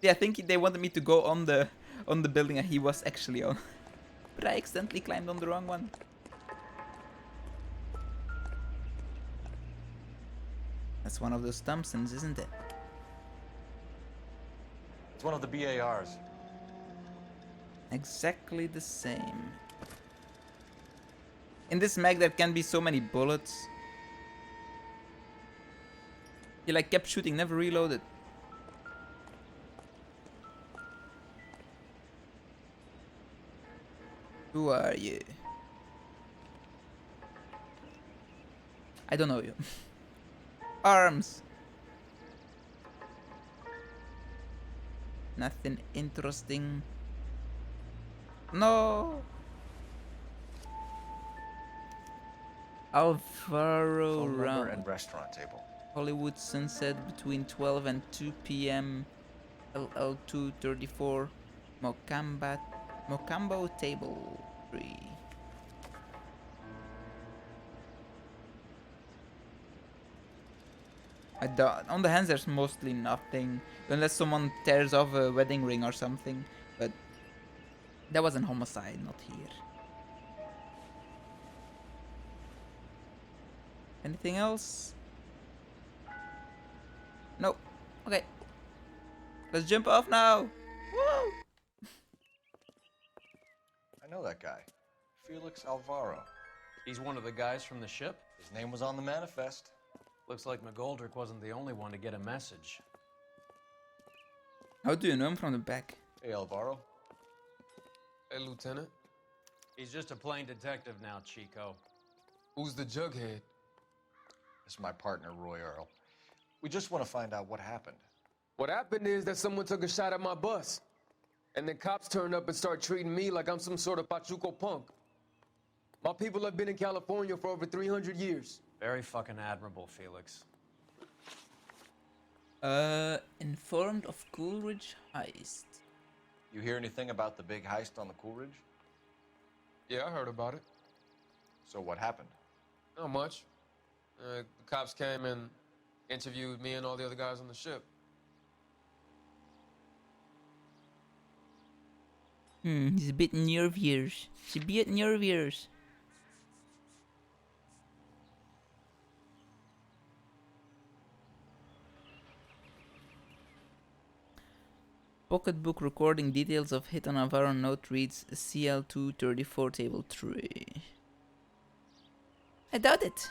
Yeah, I think they wanted me to go on the building that he was actually on. But I accidentally climbed on the wrong one. That's one of those Thompsons, isn't it? It's one of the BARs. Exactly the same. In this mag there can be so many bullets. He like kept shooting, never reloaded. Who are you? I don't know you. Arms. Nothing interesting. No. Alvaro Phone number Round. and restaurant table. Hollywood Sunset between 12 and 2 p.m. LL234. Mocambo Table 3. On the hands there's mostly nothing. Unless someone tears off a wedding ring or something. But that was an homicide, not here. Anything else? No. Okay. Let's jump off now. Woo! I know that guy. Felix Alvaro. He's one of the guys from the ship? His name was on the manifest. Looks like McGoldrick wasn't the only one to get a message. How do you know him from the back? Hey, Alvaro. Hey, Lieutenant. He's just a plain detective now, Chico. Who's the jughead? This is my partner, Roy Earl. We just want to find out what happened. What happened is that someone took a shot at my bus. And then cops turned up and start treating me like I'm some sort of Pachuco punk. My people have been in California for over 300 years. Very fucking admirable, Felix. Informed of Coolidge heist. You hear anything about the big heist on the Coolidge? Yeah, I heard about it. So what happened? Not much. The cops came and interviewed me and all the other guys on the ship. He's a bit nervous. He's a bit nervous. Pocketbook recording details of hit on Navarro note reads CL234 table 3. I doubt it.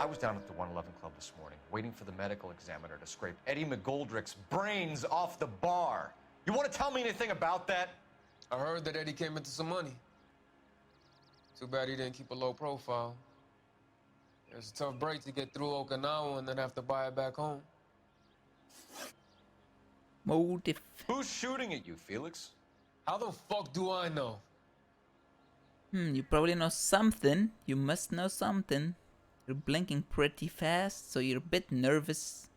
I was down at the 111 Club this morning, waiting for the medical examiner to scrape Eddie McGoldrick's brains off the bar. You want to tell me anything about that? I heard that Eddie came into some money. Too bad he didn't keep a low profile. It was a tough break to get through Okinawa and then have to buy it back home. Motive. Who's shooting at you, Felix? How the fuck do I know? You probably know something. You must know something. You're blinking pretty fast, so you're a bit nervous.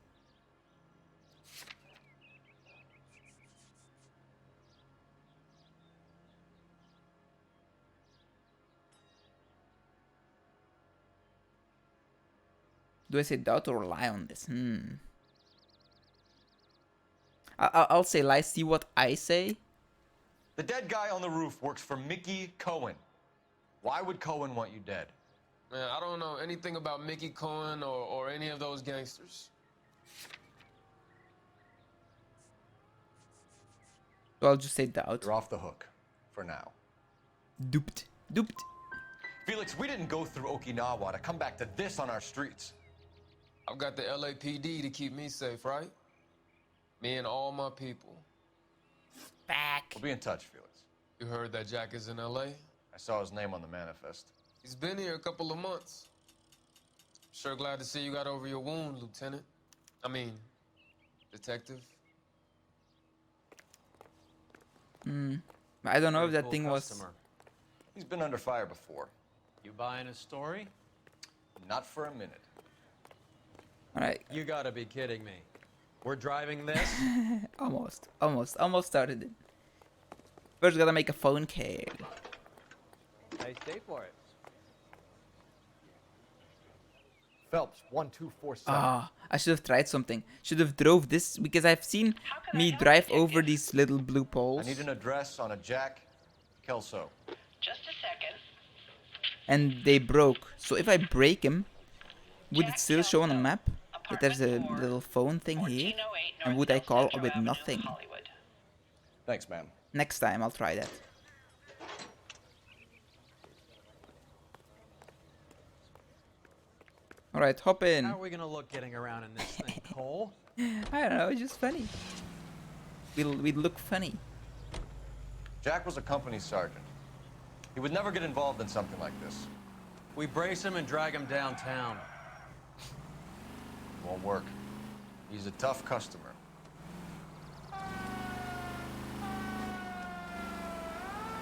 Do I say doubt or lie on this? I'll say lie. See what I say. The dead guy on the roof works for Mickey Cohen. Why would Cohen want you dead? Man, I don't know anything about Mickey Cohen or any of those gangsters. So I'll just say doubt. You're off the hook. For now. Duped. Duped. Felix, we didn't go through Okinawa to come back to this on our streets. I've got the LAPD to keep me safe, right? Me and all my people. Back. We'll be in touch, Felix. You heard that Jack is in LA? I saw his name on the manifest. He's been here a couple of months. Sure glad to see you got over your wound, Lieutenant. I mean, Detective. I don't know if that thing was... He's been under fire before. You buying his story? Not for a minute. Alright. You gotta be kidding me. We're driving this? Almost started it. First gotta make a phone call. Hey, stay for it. Phelps, 1247. Ah, I should have tried something. Should have drove this because I've seen me drive over these little blue poles. I need an address on a Jack Kelso. Just a second. And they broke. So if I break them, would it still show on the map that there's a little phone thing here? And would I call with nothing? Thanks, man. Next time I'll try that. Alright, hop in. How are we gonna look getting around in this thing, Cole? I don't know, it's just funny. We'd look funny. Jack was a company sergeant. He would never get involved in something like this. We brace him and drag him downtown. Won't work. He's a tough customer.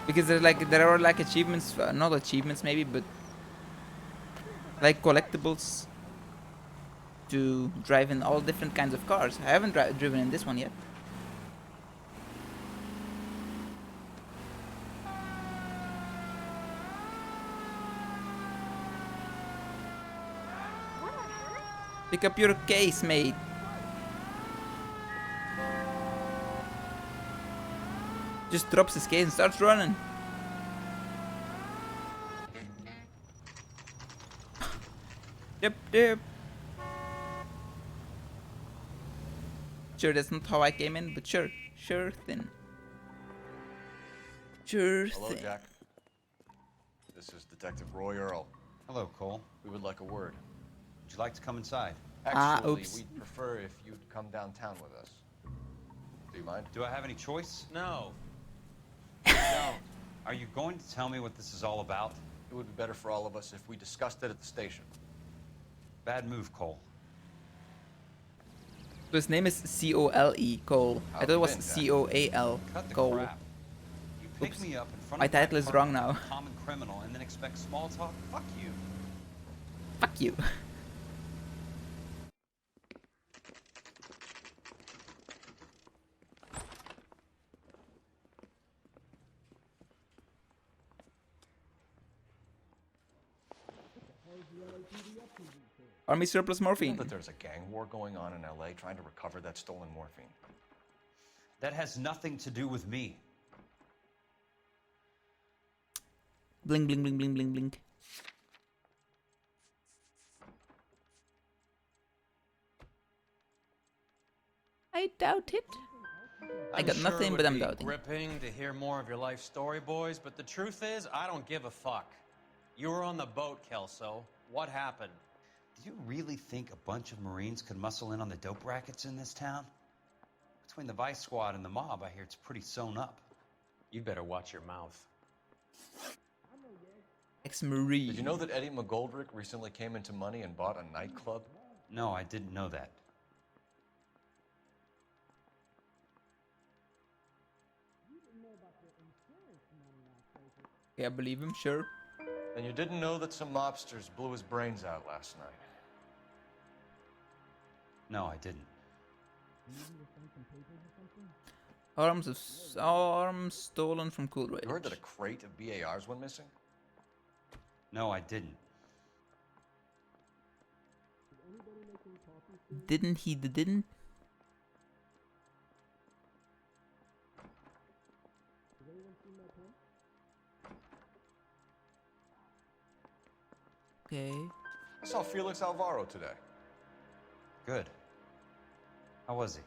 Because there are like achievements, not achievements maybe, but like collectibles to drive in all different kinds of cars. I haven't driven in this one yet. Pick up your case, mate. Just drops his case and starts running. Yep. Sure, that's not how I came in, but sure thing. Hello, Jack. This is Detective Roy Earl. Hello, Cole. We would like a word. Would you like to come inside? Actually, oops. we'd prefer if you'd come downtown with us. Do you mind? Do I have any choice? No. No. Are you going to tell me what this is all about? It would be better for all of us if we discussed it at the station. Bad move, Cole. So his name is C-O-L-E, Cole. I thought it was C-O-A-L, Cut the Cole. crap. You pick Oops. me up in front My of title is wrong now. common criminal and then expect small talk? Fuck you. Fuck you. Army surplus morphine. You know that there's a gang war going on in LA trying to recover that stolen morphine. That has nothing to do with me. Bling, bling, bling, bling, bling, bling. I doubt it. I got sure nothing, it but would I'm be doubting. gripping to hear more of your life story, boys, but the truth is, I don't give a fuck. You were on the boat, Kelso. What happened? Do you really think a bunch of Marines could muscle in on the dope rackets in this town? Between the Vice Squad and the mob, I hear it's pretty sewn up. You better watch your mouth. Ex-Marine. Did you know that Eddie McGoldrick recently came into money and bought a nightclub? No, I didn't know that. Yeah, I believe him, sure. And you didn't know that some mobsters blew his brains out last night? No, I didn't. Arms stolen from Coolridge. You heard that a crate of BARs went missing? No, I didn't. Didn't he? Didn't? Okay. I saw Felix Alvaro today. Good. How was he?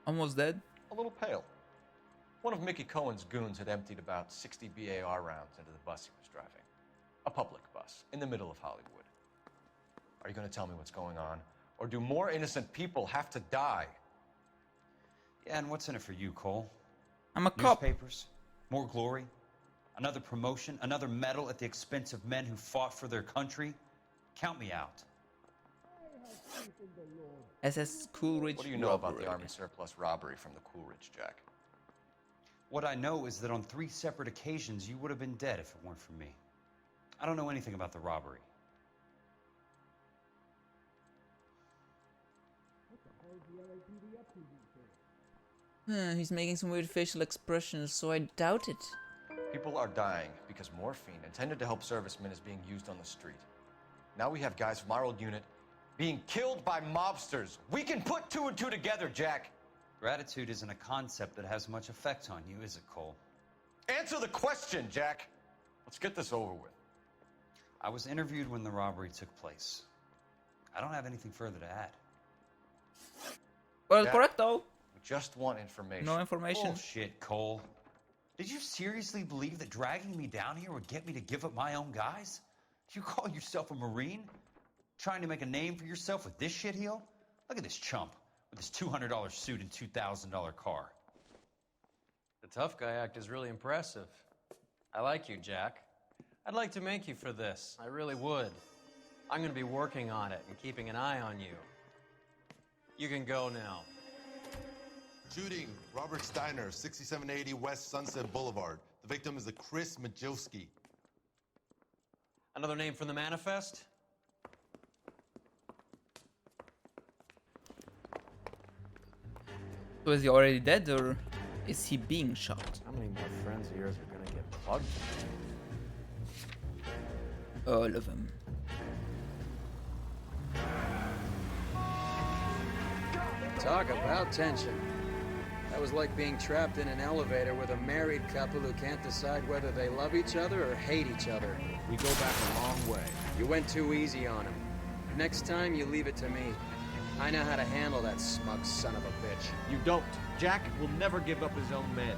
Almost dead. A little pale. One of Mickey Cohen's goons had emptied about 60 BAR rounds into the bus he was driving. A public bus, in the middle of Hollywood. Are you going to tell me what's going on? Or do more innocent people have to die? Yeah, and what's in it for you, Cole? I'm a cop. Newspapers? More glory? Another promotion? Another medal at the expense of men who fought for their country? Count me out. SS Coolridge. What do you know about the Army surplus robbery from the Coolridge, Jack? What I know is that on 3 separate occasions you would have been dead if it weren't for me. I don't know anything about the robbery. He's making some weird facial expressions, so I doubt it. People are dying because morphine intended to help servicemen is being used on the street. Now we have guys from our old unit being killed by mobsters. We can put 2 and 2 together, Jack. Gratitude isn't a concept that has much effect on you, is it, Cole? Answer the question, Jack. Let's get this over with. I was interviewed when the robbery took place. I don't have anything further to add. Well, Jack, correct though. We just want information. No information. Bullshit, Cole. Did you seriously believe that dragging me down here would get me to give up my own guys? You call yourself a Marine? Trying to make a name for yourself with this shitheel? Look at this chump with his $200 suit and $2,000 car. The tough guy act is really impressive. I like you, Jack. I'd like to make you for this. I really would. I'm going to be working on it and keeping an eye on you. You can go now. Shooting, Robert Steiner, 6780 West Sunset Boulevard. The victim is a Chris Majowski. Another name from the manifest? So is he already dead, or is he being shot? How many more friends of yours are gonna get plugged? All of them. Talk about tension. That was like being trapped in an elevator with a married couple who can't decide whether they love each other or hate each other. We go back a long way. You went too easy on him. Next time, you leave it to me. I know how to handle that smug son of a bitch. You don't. Jack will never give up his own men.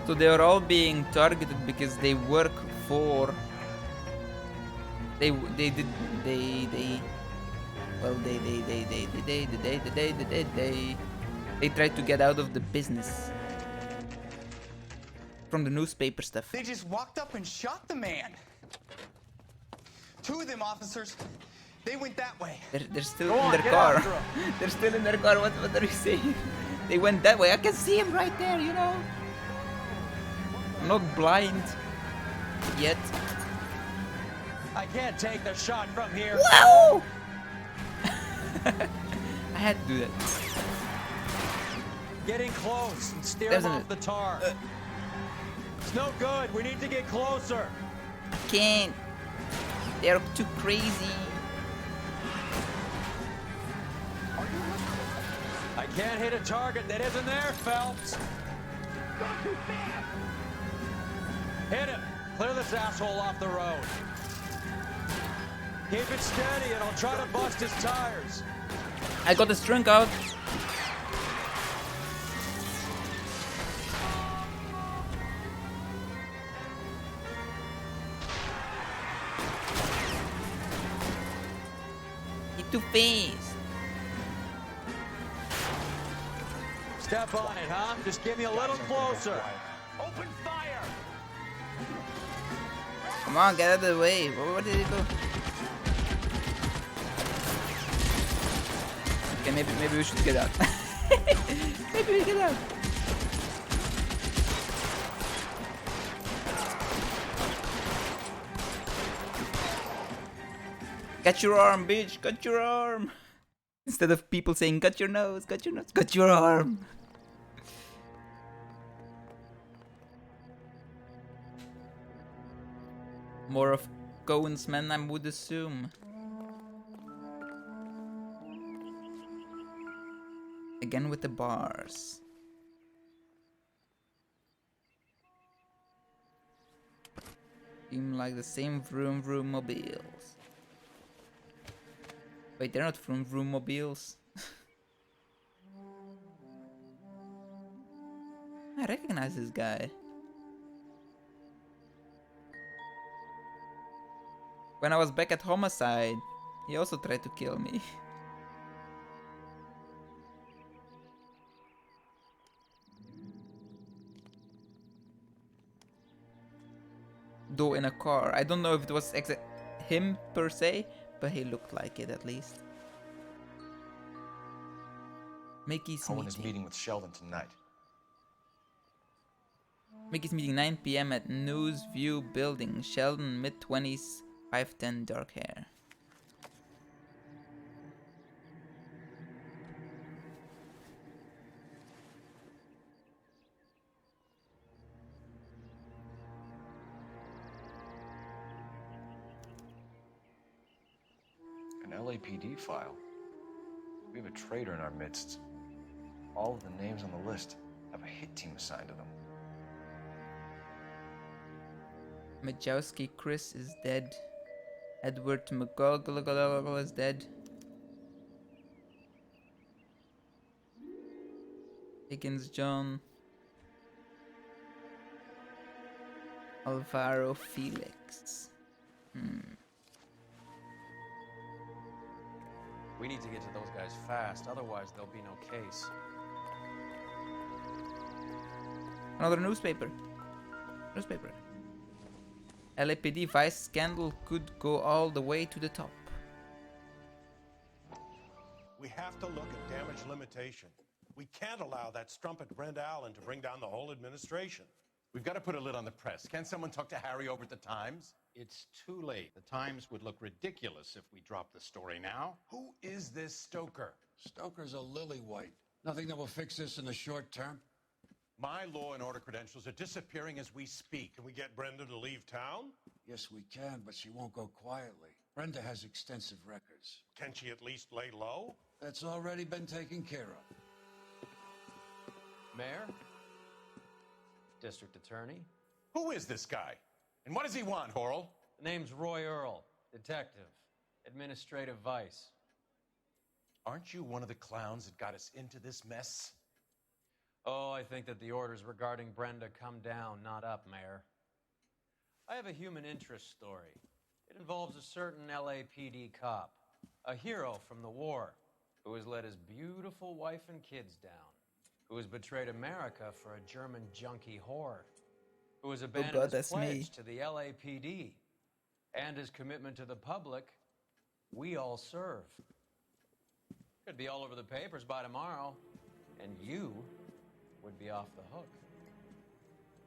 So they are all being targeted because they work for. They tried to get out of the business from the newspaper stuff. They just walked up and shot the man. 2 of them officers, they went that way. They're still in their car. They're still in their car. What are you saying? They went that way. I can see him right there, you know. I'm not blind yet. I can't take the shot from here. Whoa! I had to do that. Getting close and steer him off the tar. It's no good. We need to get closer. I can't. They're too crazy. I can't hit a target that isn't there, Phelps. Hit him. Clear this asshole off the road. Keep it steady and I'll try to bust his tires. I got the trunk out. He's too fast. Step on it, huh? Just get me a little closer. Open fire! Come on, get out of the way. Where did he go? Okay, maybe we should get out. Maybe we get out. Cut your arm, bitch. Cut your arm. Instead of people saying, cut your nose, cut your nose, cut your arm. More of Cohen's men, I would assume. Again with the bars. Seem like the same vroom mobiles. Wait, they're not vroom mobiles. I recognize this guy. When I was back at Homicide, he also tried to kill me. Though in a car. I don't know if it was him per se, but he looked like it at least. Mickey's Cohen is meeting with Sheldon tonight. Mickey's meeting 9 p.m. at News View Building. Sheldon, mid-20s, 5'10", dark hair. An LAPD file. We have a traitor in our midst. All of the names on the list have a hit team assigned to them. Majowski Chris is dead. Edward McGoggle is dead. Higgins John. Alvaro Felix. We need to get to those guys fast, otherwise there'll be no case. Another newspaper. LAPD vice scandal could go all the way to the top. We have to look at damage limitation. We can't allow that strumpet Brent Allen to bring down the whole administration. We've got to put a lid on the press. Can't someone talk to Harry over at the Times? It's too late. The Times would look ridiculous if we dropped the story now. Who is this Stoker? Stoker's a lily-white. Nothing that will fix this in the short term. My law and order credentials are disappearing as we speak. Can we get Brenda to leave town? Yes, we can, but she won't go quietly. Brenda has extensive records. Can she at least lay low? That's already been taken care of. Mayor? District Attorney? Who is this guy? And what does he want, Horrell? The name's Roy Earl, detective, administrative vice. Aren't you one of the clowns that got us into this mess? Oh, I think that the orders regarding Brenda come down, not up, Mayor. I have a human interest story. It involves a certain LAPD cop, a hero from the war, who has let his beautiful wife and kids down, who has betrayed America for a German junkie whore, who has abandoned his pledge to the LAPD, and his commitment to the public. We all serve. Could be all over the papers by tomorrow, and you would be off the hook.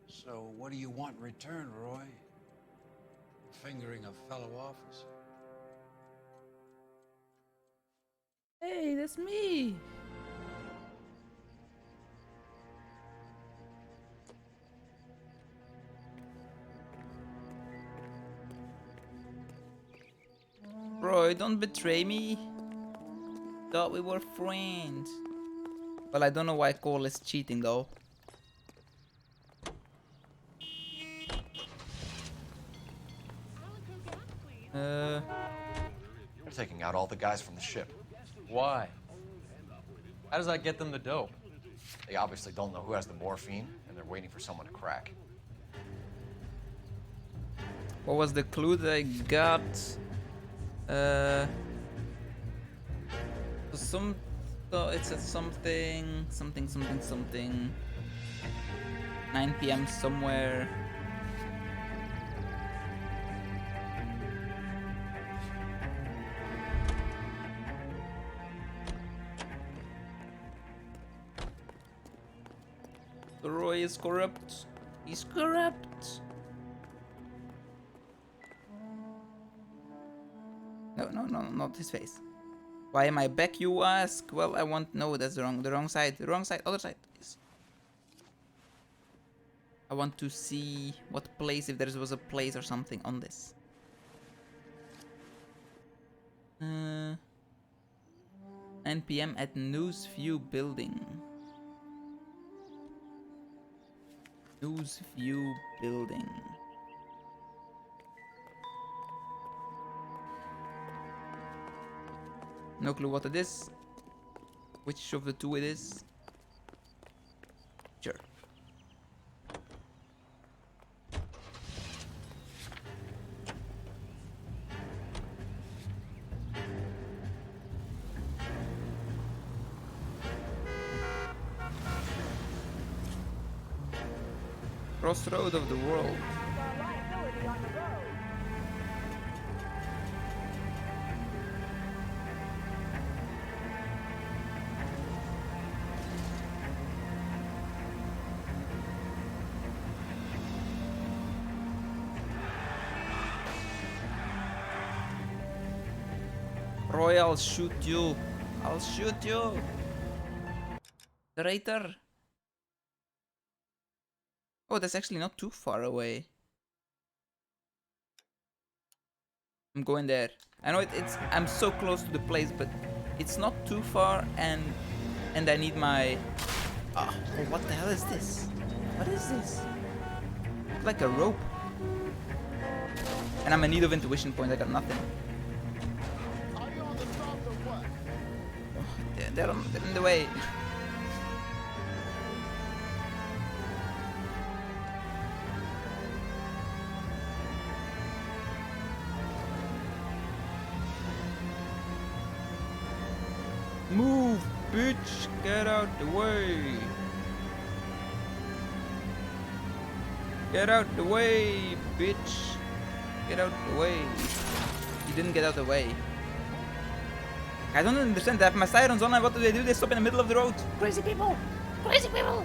So what do you want in return, Roy? Fingering a fellow officer. Hey, that's me. Roy, don't betray me. Thought we were friends. Well, I don't know why Cole is cheating though. They're taking out all the guys from the ship. Why? How does that get them the dope? They obviously don't know who has the morphine, and they're waiting for someone to crack. What was the clue that I got? It said something. 9 p.m. somewhere. Roy is corrupt. He's corrupt. No, not his face. Why am I back, you ask? Well, I want... No, that's wrong. The wrong side. The wrong side. Other side. Yes. I want to see what place, if there was a place or something on this. 9 p.m. at Newsview Building. Newsview Building. No clue what it is. Which of the two it is. Sure. Crossroad of the world. Roy, I'll shoot you. I'll shoot you. Traitor. Oh, that's actually not too far away. I'm going there. I know it's I'm so close to the place, but it's not too far, and I need my... Oh, what the hell is this? What is this? It's like a rope. And I'm in need of intuition points. I got nothing. Oh, they're in the way. Move, bitch! Get out the way! Get out the way, bitch! Get out the way! You didn't get out the way. I don't understand. I have my sirens on, and what do? They stop in the middle of the road. Crazy people! Crazy people!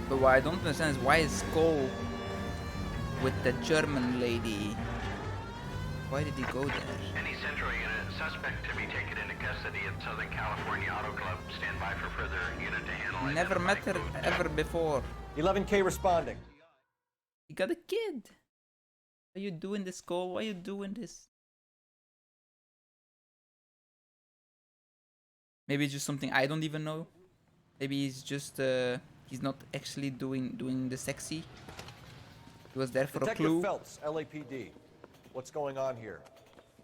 But what I don't understand is why is Skull with the German lady? Why did he go there? Any Central unit, suspect to be taken into custody at Southern California Auto Club. Stand by for further unit to handle. Never met her ever before. 11K responding. You got a kid. Why are you doing this, Skull? Why are you doing this? Maybe it's just something I don't even know. Maybe he's just he's not actually doing the sexy. He was there for Detective a clue. Phelps, LAPD. What's going on here?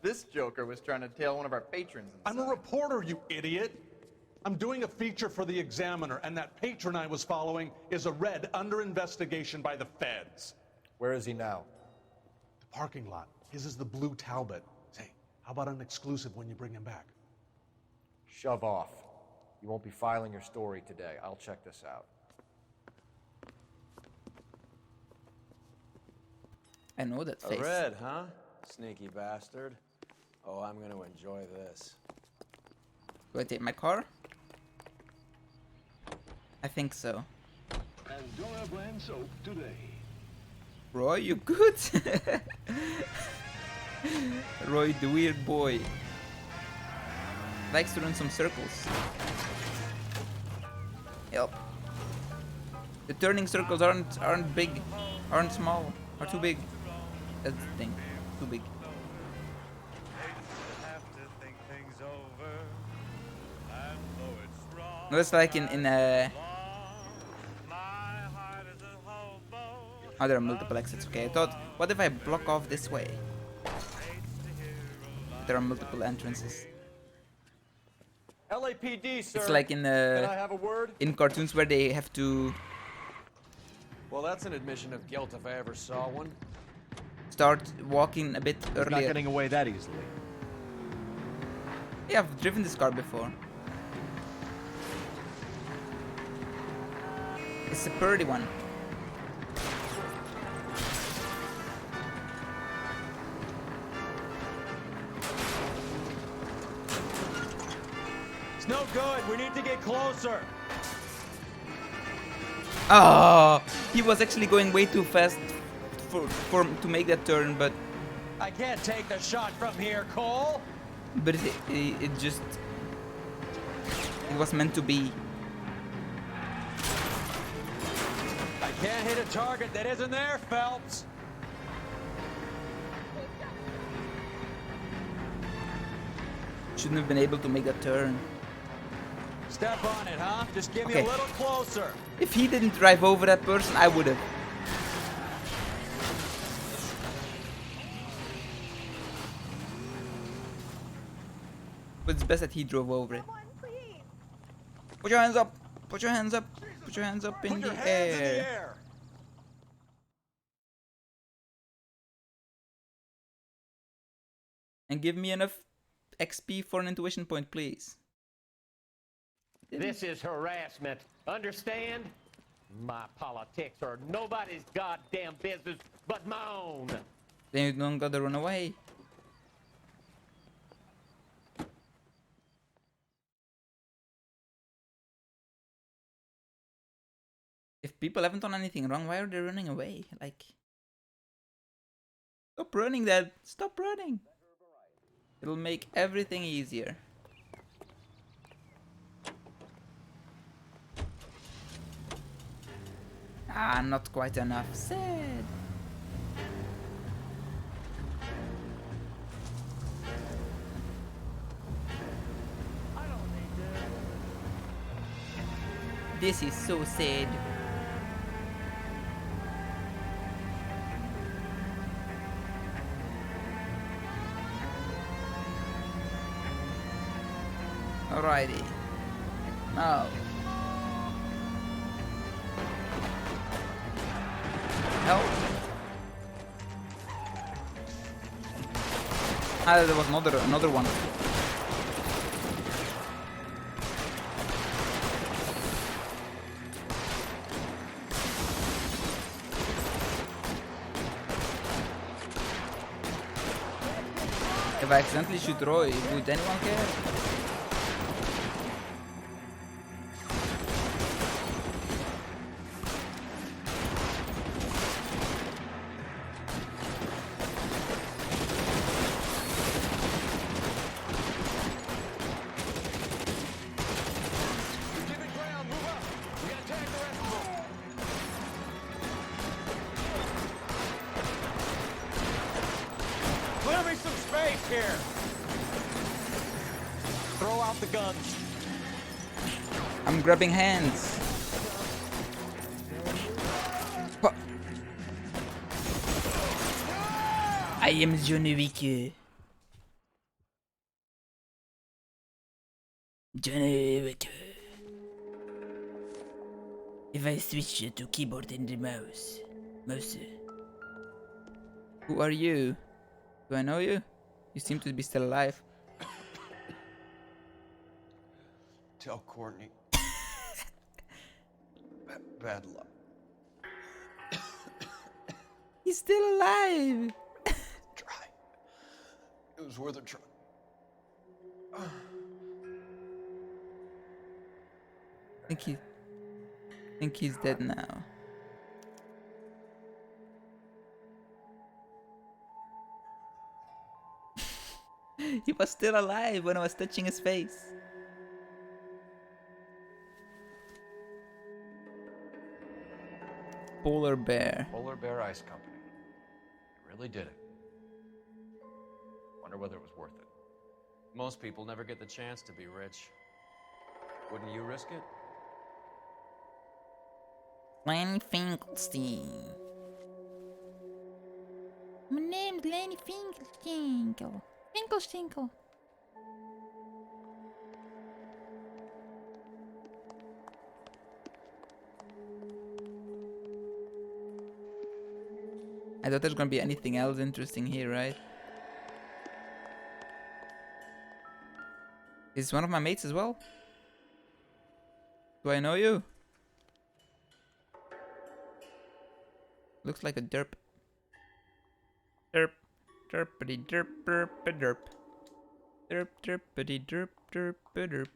This joker was trying to tail one of our patrons inside. I'm a reporter, you idiot. I'm doing a feature for the Examiner, and that patron I was following is a red under investigation by the feds. Where is he now? The parking lot. His is the blue Talbot. Say, how about an exclusive when you bring him back? Shove off. You won't be filing your story today. I'll check this out. I know that face. A red, huh? Sneaky bastard. Oh, I'm gonna enjoy this. Do I take my car? I think so. And don't have land soap today. Roy, you good? Roy, the weird boy. Likes to run some circles. Yep. The turning circles aren't big, aren't small, are too big. That's the thing. Too big. No, it's like in oh, there are multiple exits. Okay, I thought, what if I block off this way? There are multiple entrances. LAPD, sir. It's like Can I have a word? in cartoons where they have to Well, that's an admission of guilt if I ever saw one. start walking a bit Not earlier. getting away that easily. Yeah, I've driven this car before. It's a pretty one. It's no good. We need to get closer. Oh, he was actually going way too fast to make that turn, but I can't take the shot from here, Cole. it just it was meant to be. I can't hit a target that isn't there, Phelps. Shouldn't have been able to make that turn. Step on it, huh? Just give me Okay. a little closer. If he didn't drive over that person, I would have. But it's best that he drove over it. Put your hands up! Put your hands up! Put your hands up in the air! And give me enough XP for an intuition point, please. This is harassment. Understand? My politics are nobody's goddamn business but my own. Then you don't gotta run away. If people haven't done anything wrong, why are they running away? Like, stop running, Dad. Stop running. It'll make everything easier. Ah, not quite enough. Sad. This is so sad. Alrighty. Now. Help. Ah, there was another one. If I accidentally shoot Roy, would anyone care? Clear me some space here. Throw out the guns. I'm grabbing hands. I am Johnny Wick. Johnny Wick. If I switch to keyboard and the mouse. Who are you? Do I know you? You seem to be still alive. Tell Courtney. Bad luck. He's still alive. Try. It was worth a try. I think he's dead now. He was still alive when I was touching his face. Polar bear. Polar Bear Ice Company. You really did it. Wonder whether it was worth it. Most people never get the chance to be rich. Wouldn't you risk it? Lenny Finkelstein. My name's Lenny Finkelstein. Finkelstinkle. I thought there's gonna be anything else interesting here, right? Is one of my mates as well? Do I know you? Looks like a derp. Derp. Derpity derp derp derp. Derp derpity derp derp derp.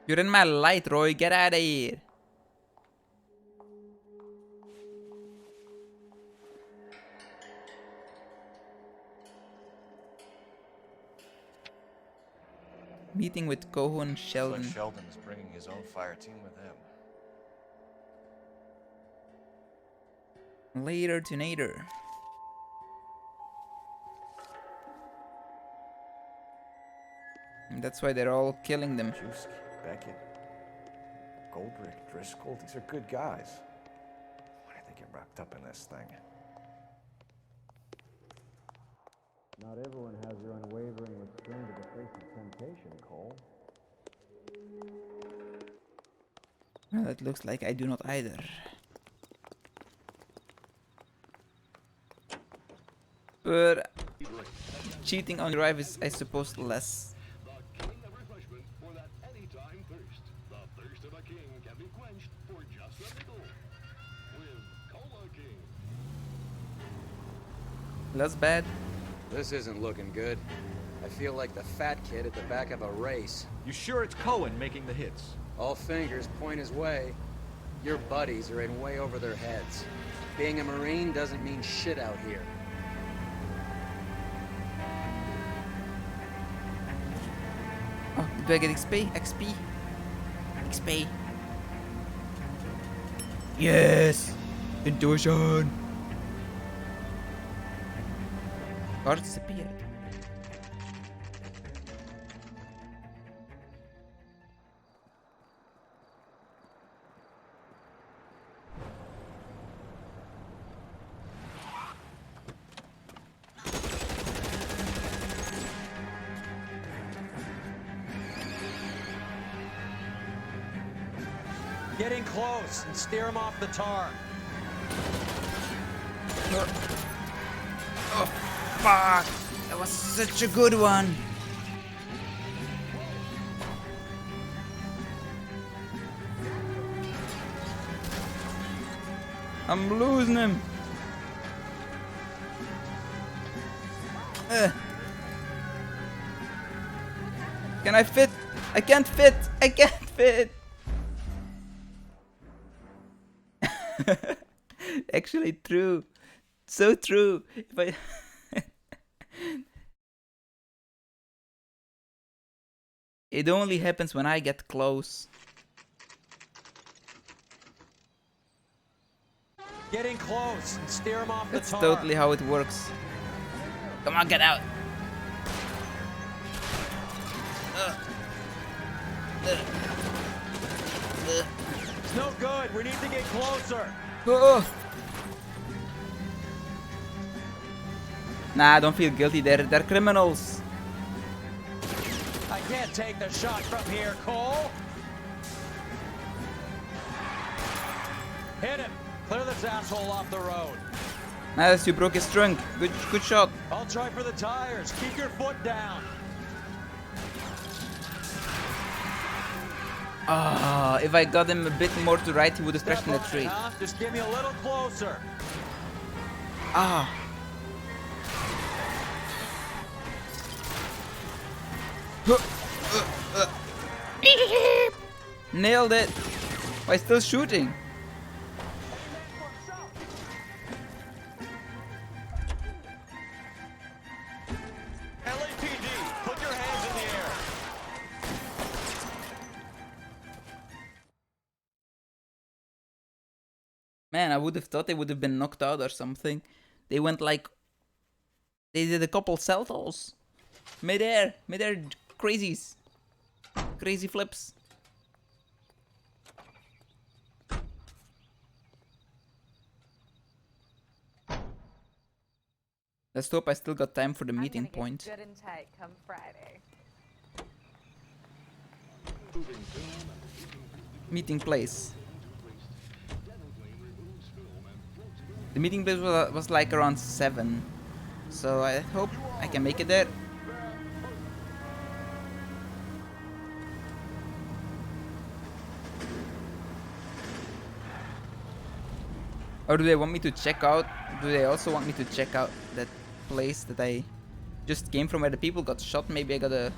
You're in my light, Roy. Get out of here. Meeting with Cohen Sheldon. Looks like Sheldon is bringing his own fire team with him. Later to Nader. And that's why they're all killing them. Juski, Beckett, Goldrick, Driscoll, these are good guys. Why did they get wrapped up in this thing? Not everyone has their unwavering restraint in the face of temptation, Cole. Well, it looks like I do not either. But cheating on drive is, I suppose, less. The king of refreshment for that anytime thirst. The thirst of a king can be quenched for just a nickel. With Cola King. Less bad. This isn't looking good. I feel like the fat kid at the back of a race. You sure it's Cohen making the hits? All fingers point his way. Your buddies are in way over their heads. Being a Marine doesn't mean shit out here. Oh, do I get XP? XP? XP. Yes! Intuition! Guard disappeared. Get in close and steer him off the tar. Oh, fuck! That was such a good one! I'm losing him! Can I fit? I can't fit! I can't fit! Actually true. So true. If I It only happens when I get close. Get in close and steer him off the That's tar. totally how it works. Come on, get out. It's no good. We need to get closer. Nah, don't feel guilty. They're criminals. I can't take the shot from here, Cole. Hit him. Clear this asshole off the road. Nice, you broke his trunk. Good shot. I'll try for the tires. Keep your foot down. Ah, if I got him a bit more to right, he would have crashed in the tree. Huh? Just give me a little closer. Ah. Nailed it. Why still shooting? LAPD, put your hands in the air. Man, I would have thought they would have been knocked out or something. They went like... They did a couple saltos. Mid-air crazies. Crazy flips. Let's hope I still got time for the meeting point. Good and tight come Friday. Meeting place. The meeting place was like around 7. So I hope I can make it there. Or do they want me to check out? Do they also want me to check out that place that I just came from where the people got shot? Maybe I gotta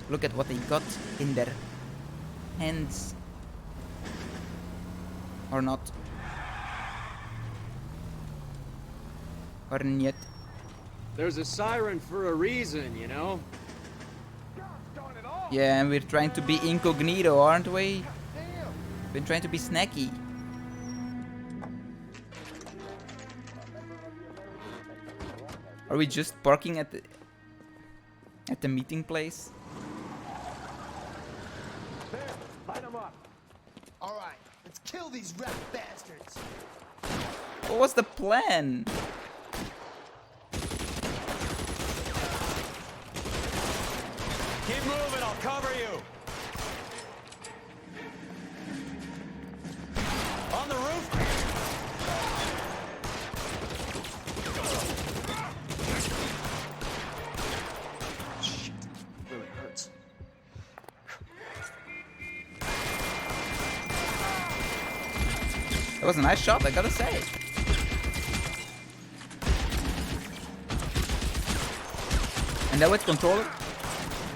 look at what they got in their hands. Or not. Or not. There's a siren for a reason, you know? Yeah, and we're trying to be incognito, aren't we? We're trying to be snacky. Are we just parking at the meeting place? Line them up. All right, let's kill these rat bastards. What was the plan? Keep moving, I'll cover you. On the roof. Shit, really hurts. That was a nice shot, I gotta say. And now it's controller.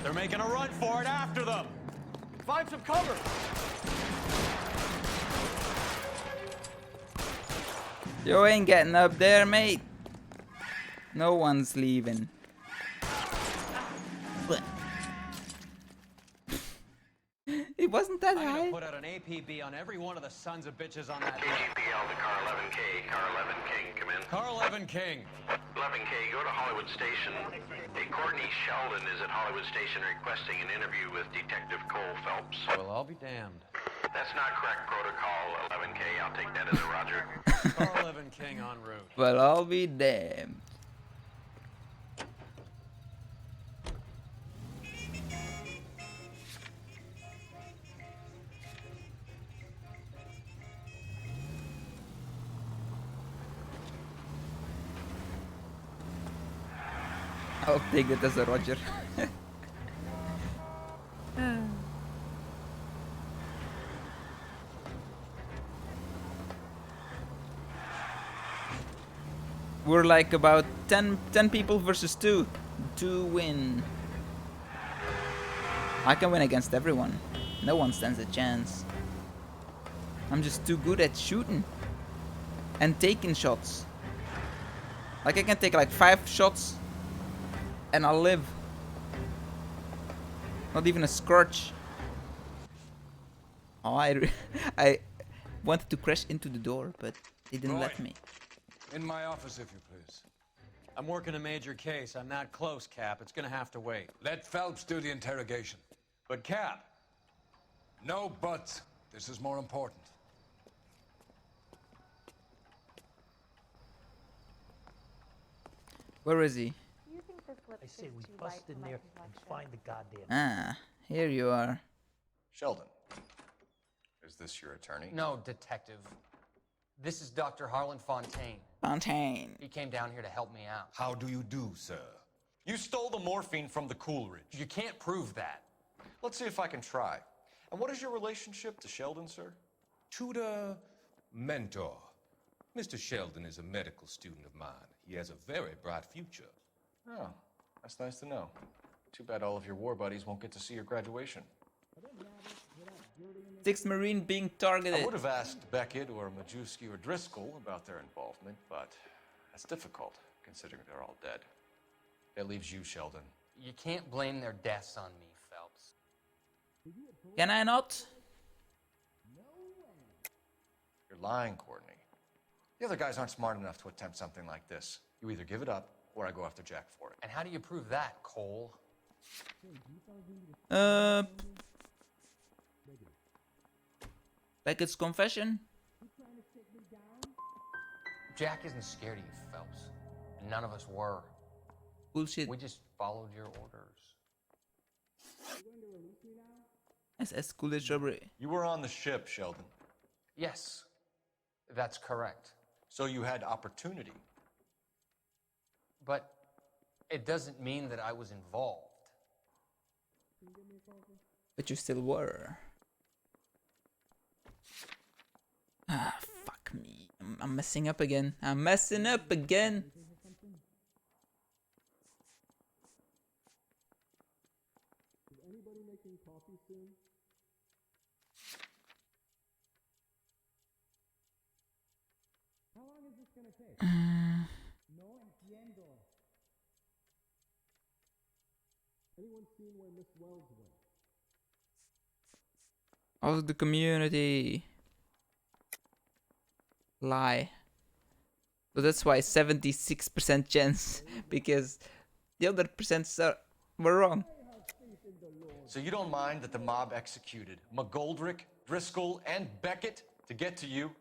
They're making a run for it after them. Find some cover. You ain't getting up there, mate. No one's leaving. It wasn't that I'm high. gonna put out an APB on every one of the sons of bitches on that list. KGPL to Car 11K. Car 11 King, come in. Car 11 King. 11K, go to Hollywood Station. Hey, Courtney Sheldon is at Hollywood Station requesting an interview with Detective Cole Phelps. Well, I'll be damned. That's not correct protocol, 11K. I'll take that as a roger. Car 11 King en route. Well, I'll be damned. I'll take it as a roger. We're like about 10 people versus 2. 2 win. I can win against everyone. No one stands a chance. I'm just too good at shooting. And taking shots. Like I can take like 5 shots. And I'll live. Not even a scorch. Oh, I wanted to crash into the door, but They didn't Roy, let me. In my office, if you please. I'm working a major case. I'm not close, Cap. It's gonna have to wait. Let Phelps do the interrogation. But Cap. No buts. This is more important. Where is he? You think this I say we bust in there and find the goddamn. Ah, here you are. Sheldon, is this your attorney? No, detective. This is Dr. Harlan Fontaine. Fontaine. He came down here to help me out. How do you do, sir? You stole the morphine from the Coolidge. You can't prove that. Let's see if I can try. And what is your relationship to Sheldon, sir? Tutor, mentor. Mr. Sheldon is a medical student of mine. He has a very bright future. Oh, that's nice to know. Too bad all of your war buddies won't get to see your graduation. 6th Marine being targeted. I would have asked Beckett or Majewski or Driscoll about their involvement, but that's difficult, considering they're all dead. That leaves you, Sheldon. You can't blame their deaths on me, Phelps. Can I not? You're lying, Courtney. The other guys aren't smart enough to attempt something like this. You either give it up, or I go after Jack for it. And how do you prove that, Cole? Beckett's confession? Jack isn't scared of you, Phelps. And none of us were. Bullshit. We just followed your orders. SS Coolidge robbery. You were on the ship, Sheldon. Yes, that's correct. So you had opportunity. But it doesn't mean that I was involved. But you still were. Ah, fuck me. I'm messing up again. I'm messing up again. Is anybody making coffee soon? How long is this gonna take? No entiendo. Anyone seen where Miss Wells went? Of the community. Lie. So that's why 76% chance, because the other percents were wrong. So you don't mind that the mob executed McGoldrick, Driscoll, and Beckett to get to you?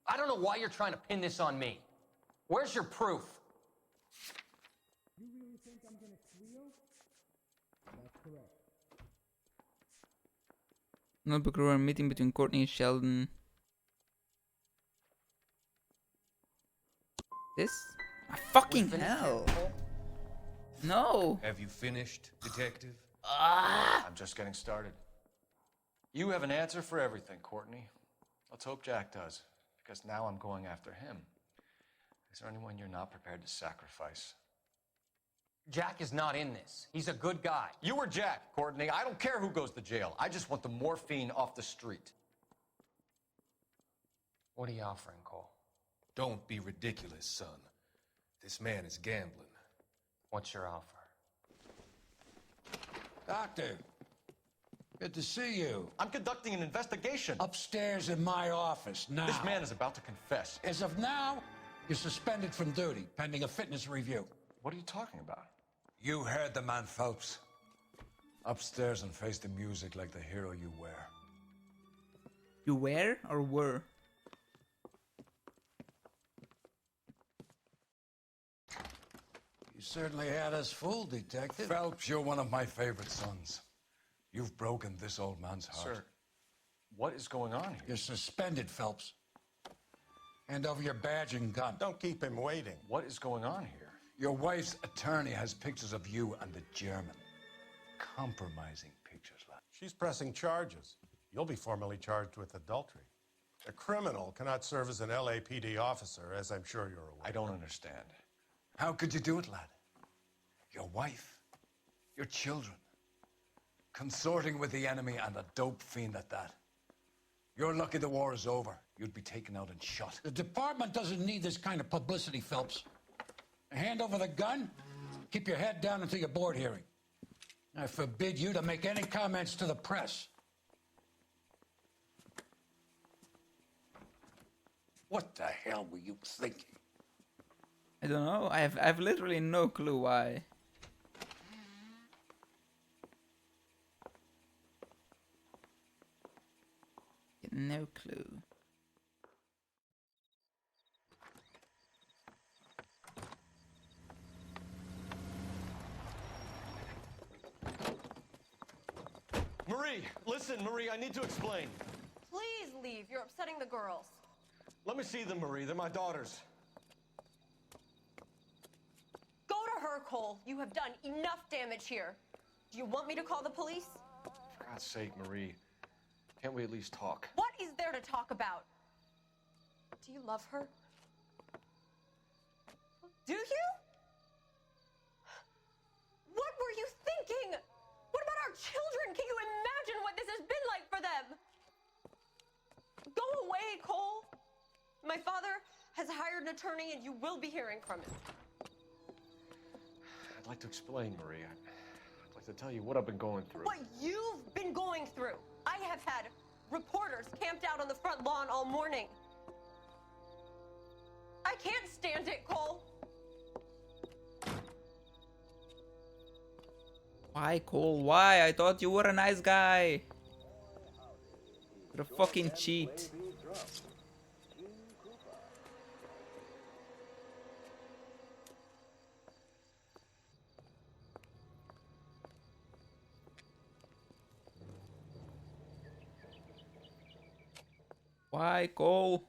I don't know why you're trying to pin this on me. Where's your proof? You really think I'm gonna squeal? That's correct. Notebook room meeting between Courtney and Sheldon. This? Ah, fucking hell! No! Have you finished, detective? I'm just getting started. You have an answer for everything, Courtney. Let's hope Jack does, because now I'm going after him. Is there anyone you're not prepared to sacrifice? Jack is not in this. He's a good guy. You or Jack, Courtney. I don't care who goes to jail. I just want the morphine off the street. What are you offering, Cole? Don't be ridiculous, son. This man is gambling. What's your offer? Doctor, good to see you. I'm conducting an investigation. Upstairs in my office, now. This man is about to confess. As of now, you're suspended from duty, pending a fitness review. What are you talking about? You heard the man, Phelps. Upstairs and face the music like the hero you were. You were or were? You certainly had us fooled, Detective. Phelps, you're one of my favorite sons. You've broken this old man's heart. Sir, what is going on here? You're suspended, Phelps. Hand over your badge and gun. Don't keep him waiting. What is going on here? Your wife's attorney has pictures of you and the German. Compromising pictures, lad. She's pressing charges. You'll be formally charged with adultery. A criminal cannot serve as an LAPD officer, as I'm sure you're aware. I don't understand. How could you do it, lad? Your wife, your children, consorting with the enemy and a dope fiend at that. You're lucky the war is over. You'd be taken out and shot. The department doesn't need this kind of publicity, Phelps. Hand over the gun, keep your head down until your board hearing. I forbid you to make any comments to the press. What the hell were you thinking? I don't know. I've literally no clue why. No clue. Marie, listen, Marie, I need to explain. Please leave. You're upsetting the girls. Let me see them, Marie. They're my daughters. Go to her, Cole. You have done enough damage here. Do you want me to call the police? For God's sake, Marie. Can't we at least talk? What is there to talk about? Do you love her? Do you? What were you thinking? What about our children? Can you imagine what this has been like for them? Go away, Cole. My father has hired an attorney and you will be hearing from him. I'd like to explain, Marie. I'd like to tell you what I've been going through. What you've been going through. I have had reporters camped out on the front lawn all morning. I can't stand it, Cole. Why, Cole? Why? I thought you were a nice guy. You're a fucking cheat. Why, Cole?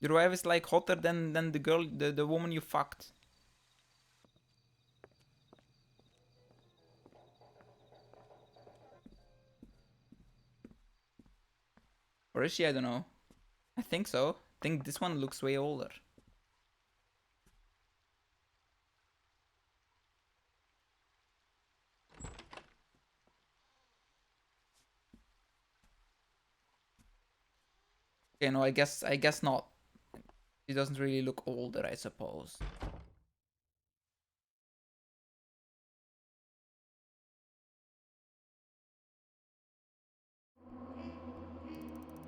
Your wife is like hotter than the girl, the woman you fucked. Or is she? I don't know. I think so. I think this one looks way older. Okay, no, I guess not. She doesn't really look older, I suppose.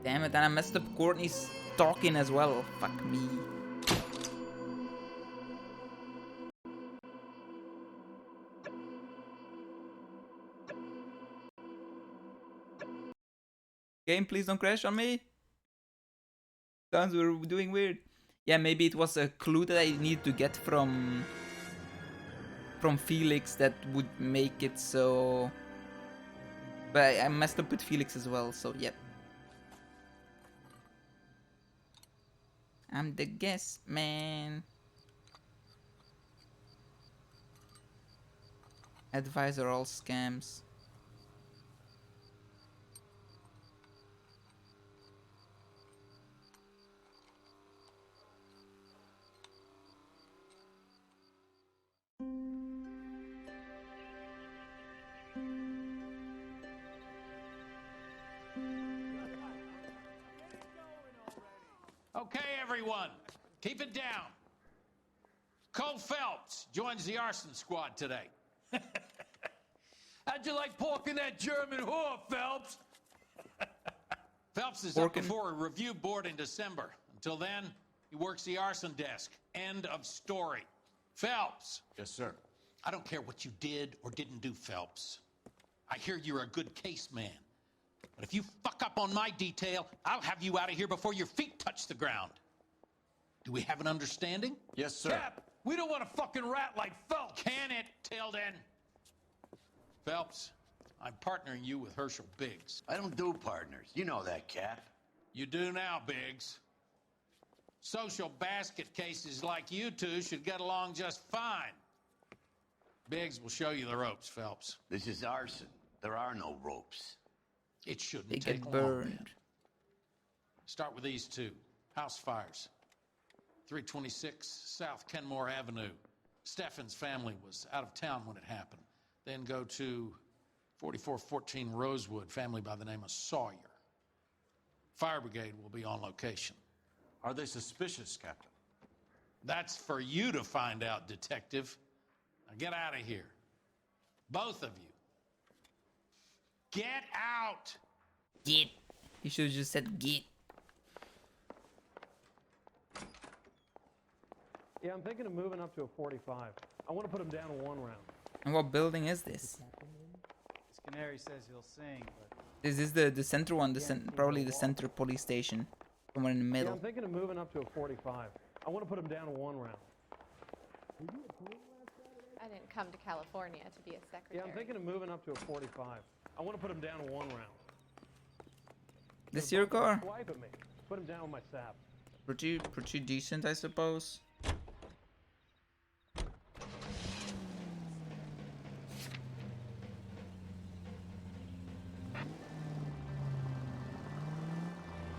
Damn it, and I messed up Courtney's talking as well. Fuck me. Game, please don't crash on me. Sounds we're doing weird. Yeah, maybe it was a clue that I needed to get from Felix that would make it so. But I messed up with Felix as well, so yeah. I'm the guest man. Advisor all scams. Okay, everyone, keep it down. Cole Phelps joins the arson squad today. How'd you like pork in that German whore, Phelps? Phelps is up before a review board in December. Until then, he works the arson desk. End of story. Phelps. Yes, sir. I don't care what you did or didn't do, Phelps. I hear you're a good case man. But if you fuck up on my detail, I'll have you out of here before your feet touch the ground. Do we have an understanding? Yes, sir. Cap, we don't want a fucking rat like Phelps. Can it, Tilden? Phelps, I'm partnering you with Herschel Biggs. I don't do partners. You know that, Cap. You do now, Biggs. Social basket cases like you two should get along just fine. Biggs will show you the ropes, Phelps. This is arson. There are no ropes. It shouldn't They take get long, burned. man. Start with these two. House fires. 326 South Kenmore Avenue. Steffen's family was out of town when it happened. Then go to 4414 Rosewood, family by the name of Sawyer. Fire brigade will be on location. Are they suspicious, Captain? That's for you to find out, detective. Now get out of here. Both of you. Get out! Get. You should have just said get. Yeah, I'm thinking of moving up to a 45. I want to put him down in 1 round. And what building is this? This canary says he'll sing, but... Is this the center one? Probably the center police station. Somewhere in the Yeah, middle. I'm thinking of moving up to a 45. I want to put him down in 1 round. I didn't come to California to be a secretary. Yeah, I'm thinking of moving up to a 45. I want to put him down in 1 round. This your car? Swipe at me. Put him down with my sap. Pretty decent, I suppose.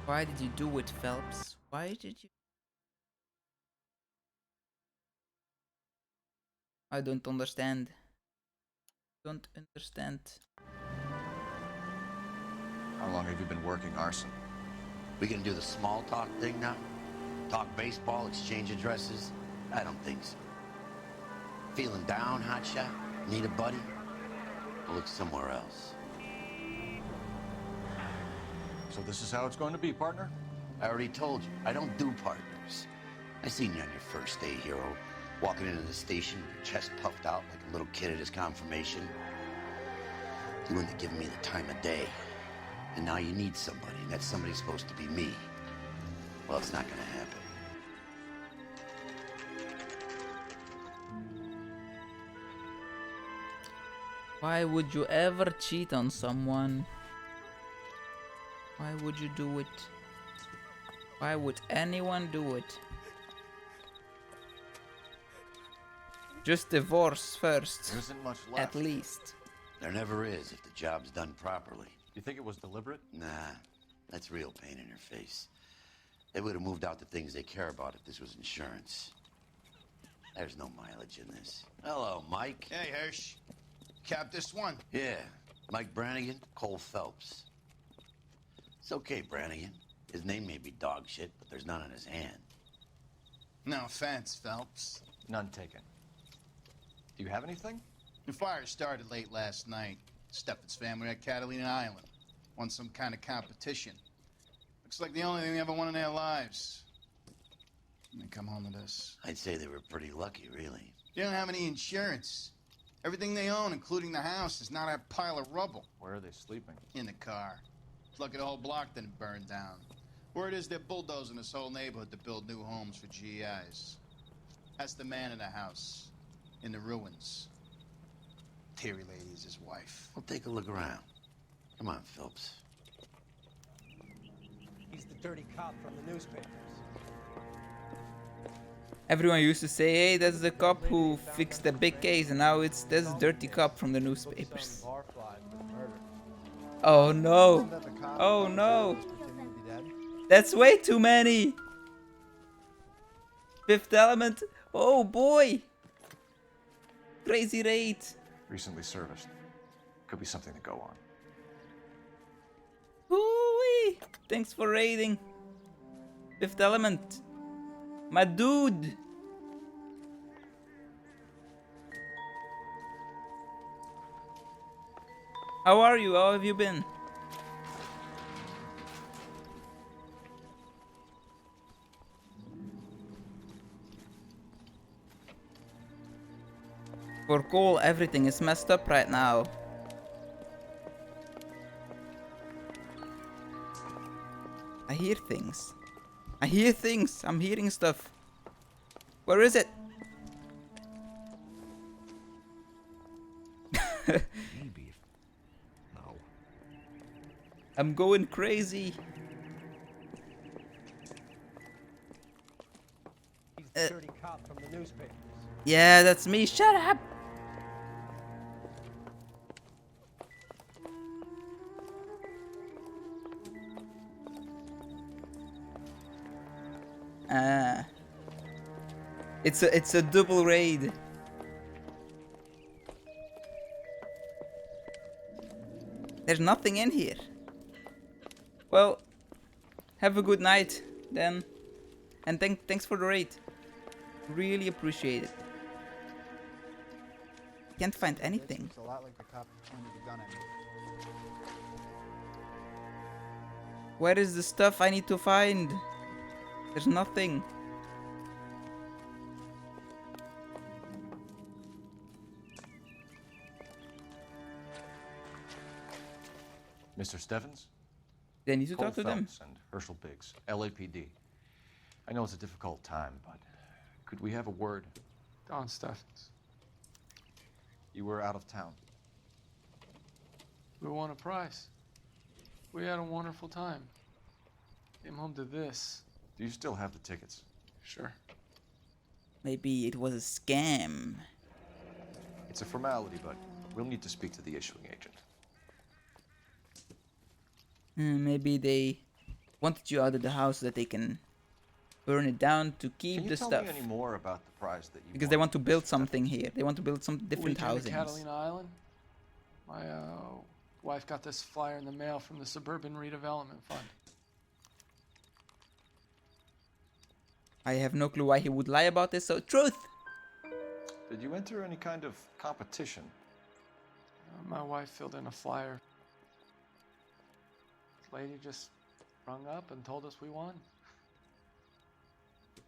Why did you do it, Phelps? Why did you? I don't understand. Don't understand. How long have you been working arson? We gonna do the small talk thing now? Talk baseball, exchange addresses? I don't think so. Feeling down, hotshot? Need a buddy? I'll look somewhere else. So this is how it's going to be, partner? I already told you, I don't do partners. I seen you on your first day, hero. Walking into the station, your chest puffed out like a little kid at his confirmation. You wouldn't have given me the time of day. And now you need somebody, and that somebody's supposed to be me. Well, it's not gonna happen. Why would you ever cheat on someone? Why would you do it? Why would anyone do it? Just divorce first. There isn't much left. At least. There never is if the job's done properly. You think it was deliberate? Nah, that's real pain in her face. They would have moved out the things they care about if this was insurance. There's no mileage in this. Hello, Mike. Hey, Hirsch. Cap this one. Yeah, Mike Brannigan, Cole Phelps. It's okay, Brannigan. His name may be dog shit, but there's none on his hand. No offense, Phelps. None taken. Do you have anything? The fire started late last night. Steffen's family at Catalina Island. Won some kind of competition. Looks like the only thing they ever won in their lives. And they come home to this. I'd say they were pretty lucky, really. They don't have any insurance. Everything they own, including the house, is not a pile of rubble. Where are they sleeping? In the car. It's lucky the whole block didn't burn down. Word is they're bulldozing this whole neighborhood to build new homes for GIs. That's the man in the house. In the ruins. Terry Lady is his wife. We'll take a look around. Come on, Phelps. He's the dirty cop from the newspapers. Everyone used to say, hey, that's the cop who fixed the big case, and now it's this dirty cop from the newspapers. Oh no! Oh no! That's way too many! Fifth Element! Oh boy! Crazy rate! Recently serviced. Could be something to go on. Hoo-wee! Thanks for raiding. Fifth Element. My dude! How are you? How have you been? For Cole, everything is messed up right now. I hear things. I hear things. I'm hearing stuff. Where is it? Maybe. No. I'm going crazy. He's the dirty cop from the newspapers. Yeah, that's me. Shut up. It's a double raid. There's nothing in here. Well, have a good night then, and thanks for the raid. Really appreciate it. Can't find anything. It's a lot like the cop who pointed the gun at me. Where is the stuff I need to find? There's nothing. Mr. Stevens? They need to Cole talk to them. Phelps and Herschel Biggs, LAPD. I know it's a difficult time, but could we have a word? Don Steffens. You were out of town. We won a prize. We had a wonderful time. Came home to this. Do you still have the tickets? Sure. Maybe it was a scam. It's a formality, but we'll need to speak to the issuing agent. Maybe they wanted you out of the house so that they can burn it down to keep the stuff. Can you tell me any more about the prize that you Because they want to build something here. They want to build some different Weekend at housings. Catalina Island. My wife got this flyer in the mail from the Suburban Redevelopment Fund. I have no clue why he would lie about this, so truth! Did you enter any kind of competition? My wife filled in a flyer. This lady just rung up and told us we won.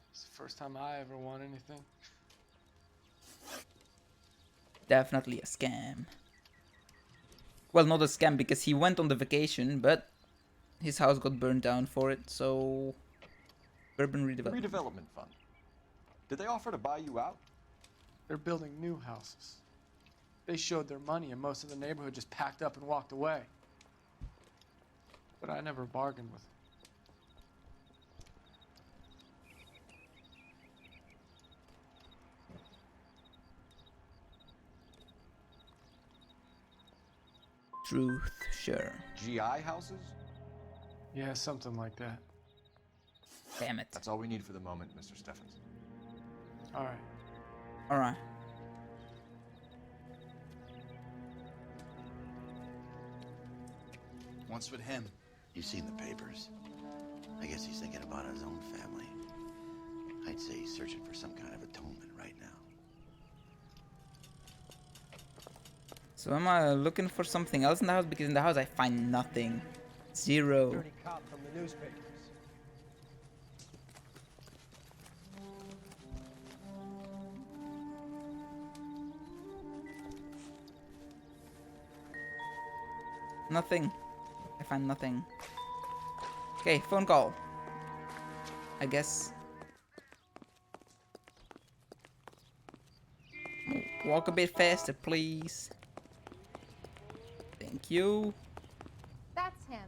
It's the first time I ever won anything. Definitely a scam. Well, not a scam because he went on the vacation, but his house got burned down for it, so... Urban Redevelopment. Redevelopment Fund. Did they offer to buy you out? They're building new houses. They showed their money and most of the neighborhood just packed up and walked away. But I never bargained with them. Truth, sure. GI houses? Yeah, something like that. Damn it. That's all we need for the moment, Mr. Steffens. All right. All right. Once with him. You've seen the papers. I guess he's thinking about his own family. I'd say he's searching for some kind of atonement right now. So am I looking for something else in the house? Because in the house I find nothing. Zero. Dirty cop from the newspapers. Nothing. I find nothing. Okay, phone call. I guess. Walk a bit faster, please. Thank you. That's him.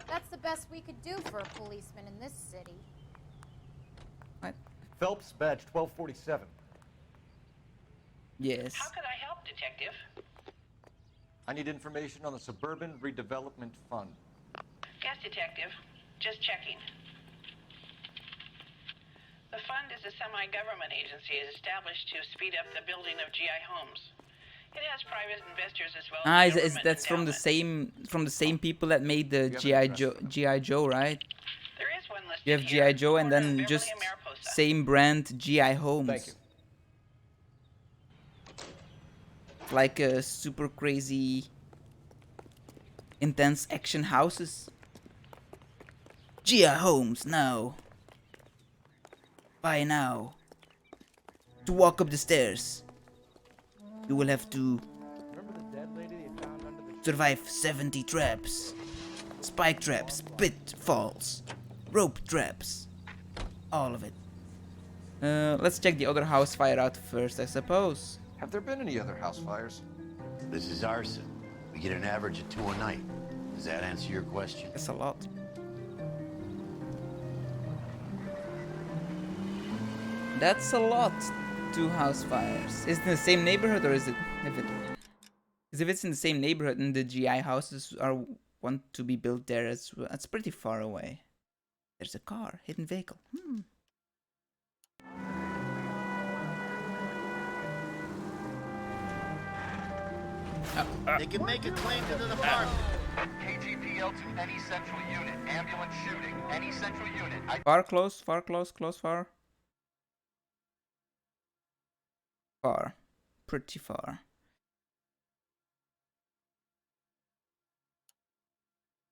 That's the best we could do for a policeman in this city. What? Phelps, badge 1247. Yes. How can I help, Detective? I need information on the Suburban Redevelopment Fund. Yes, Detective. Just checking. The fund is a semi-government agency established to speed up the building of GI homes. It has private investors as well as That's from the same people that made the GI Joe, right? There is one listed You have GI Joe and then just same brand GI Homes. Thank you. Like super crazy intense action houses. GI Homes now. Buy now. To walk up the stairs, you will have to survive 70 traps, spike traps, pitfalls, rope traps, all of it. Let's check the other house fire out first, I suppose. Have there been any other house fires? This is arson. We get an average of 2 a night. Does that answer your question? That's a lot. That's a lot. 2 house fires. Is it in the same neighborhood or is it if it's in the same neighborhood and the GI houses want to be built there as well? That's pretty far away. There's a car, hidden vehicle. They can make a claim to the apartment. KGPL to any central unit. Ambulance shooting. Any central unit. Far, close, far. Far. Pretty far.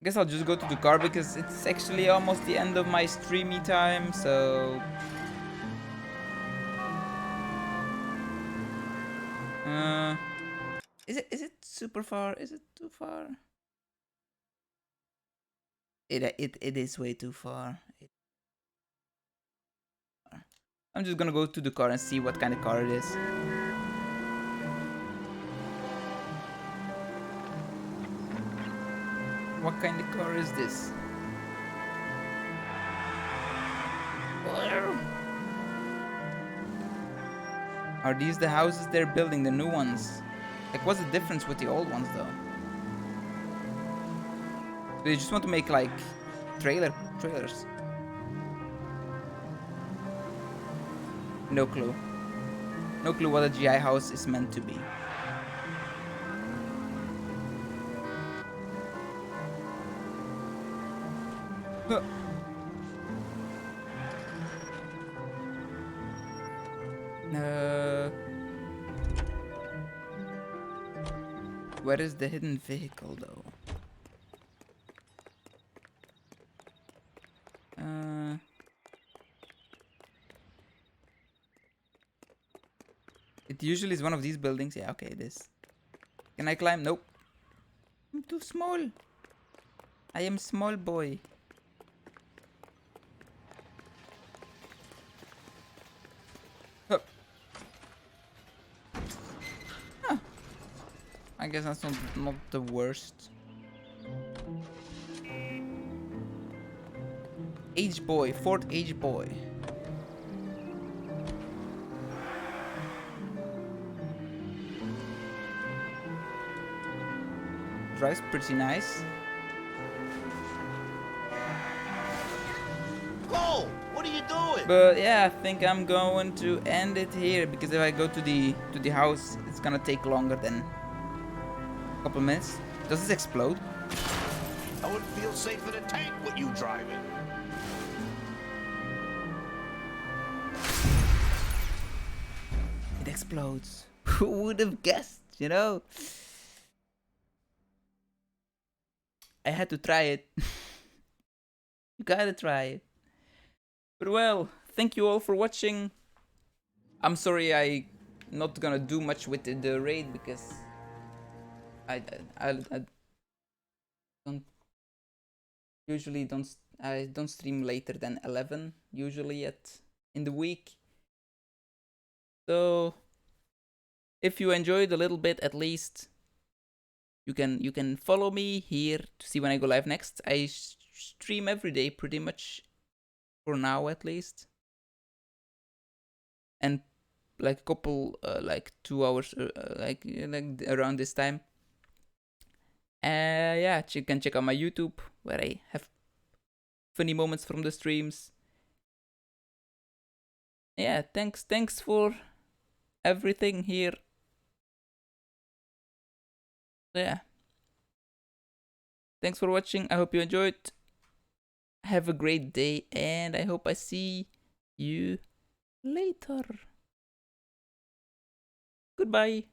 I guess I'll just go to the car because it's actually almost the end of my streamy time, so... Is it super far? Is it too far? It is way too far. I'm just gonna go to the car and see what kind of car it is. What kind of car is this? Are these the houses they're building, the new ones? Like, what's the difference with the old ones, though? They just want to make, like, trailers. No clue. No clue what a GI house is meant to be. Huh. Where is the hidden vehicle, though? It usually is one of these buildings. Yeah, okay, it is. Can I climb? Nope. I'm too small. I am small boy. Huh. Huh. I guess that's not the worst. Age boy, Fort Age boy. Drives pretty nice. Cole, what are you doing? But yeah, I think I'm going to end it here because if I go to the house, it's gonna take longer than a couple minutes. Does this explode? I would feel safe in a tank with you driving. It explodes. Who would have guessed, you know? I had to try it. You gotta try it. But well, thank you all for watching. I'm sorry I not gonna do much with the raid because I don't stream later than 11 usually in the week. So if you enjoyed a little bit at least, you can follow me here to see when I go live next. I stream every day pretty much for now at least. And like a couple like 2 hours like around this time. Yeah, you can check out my YouTube where I have funny moments from the streams. Yeah, thanks for everything here. Yeah. Thanks for watching. I hope you enjoyed. Have a great day and I hope I see you later. Goodbye.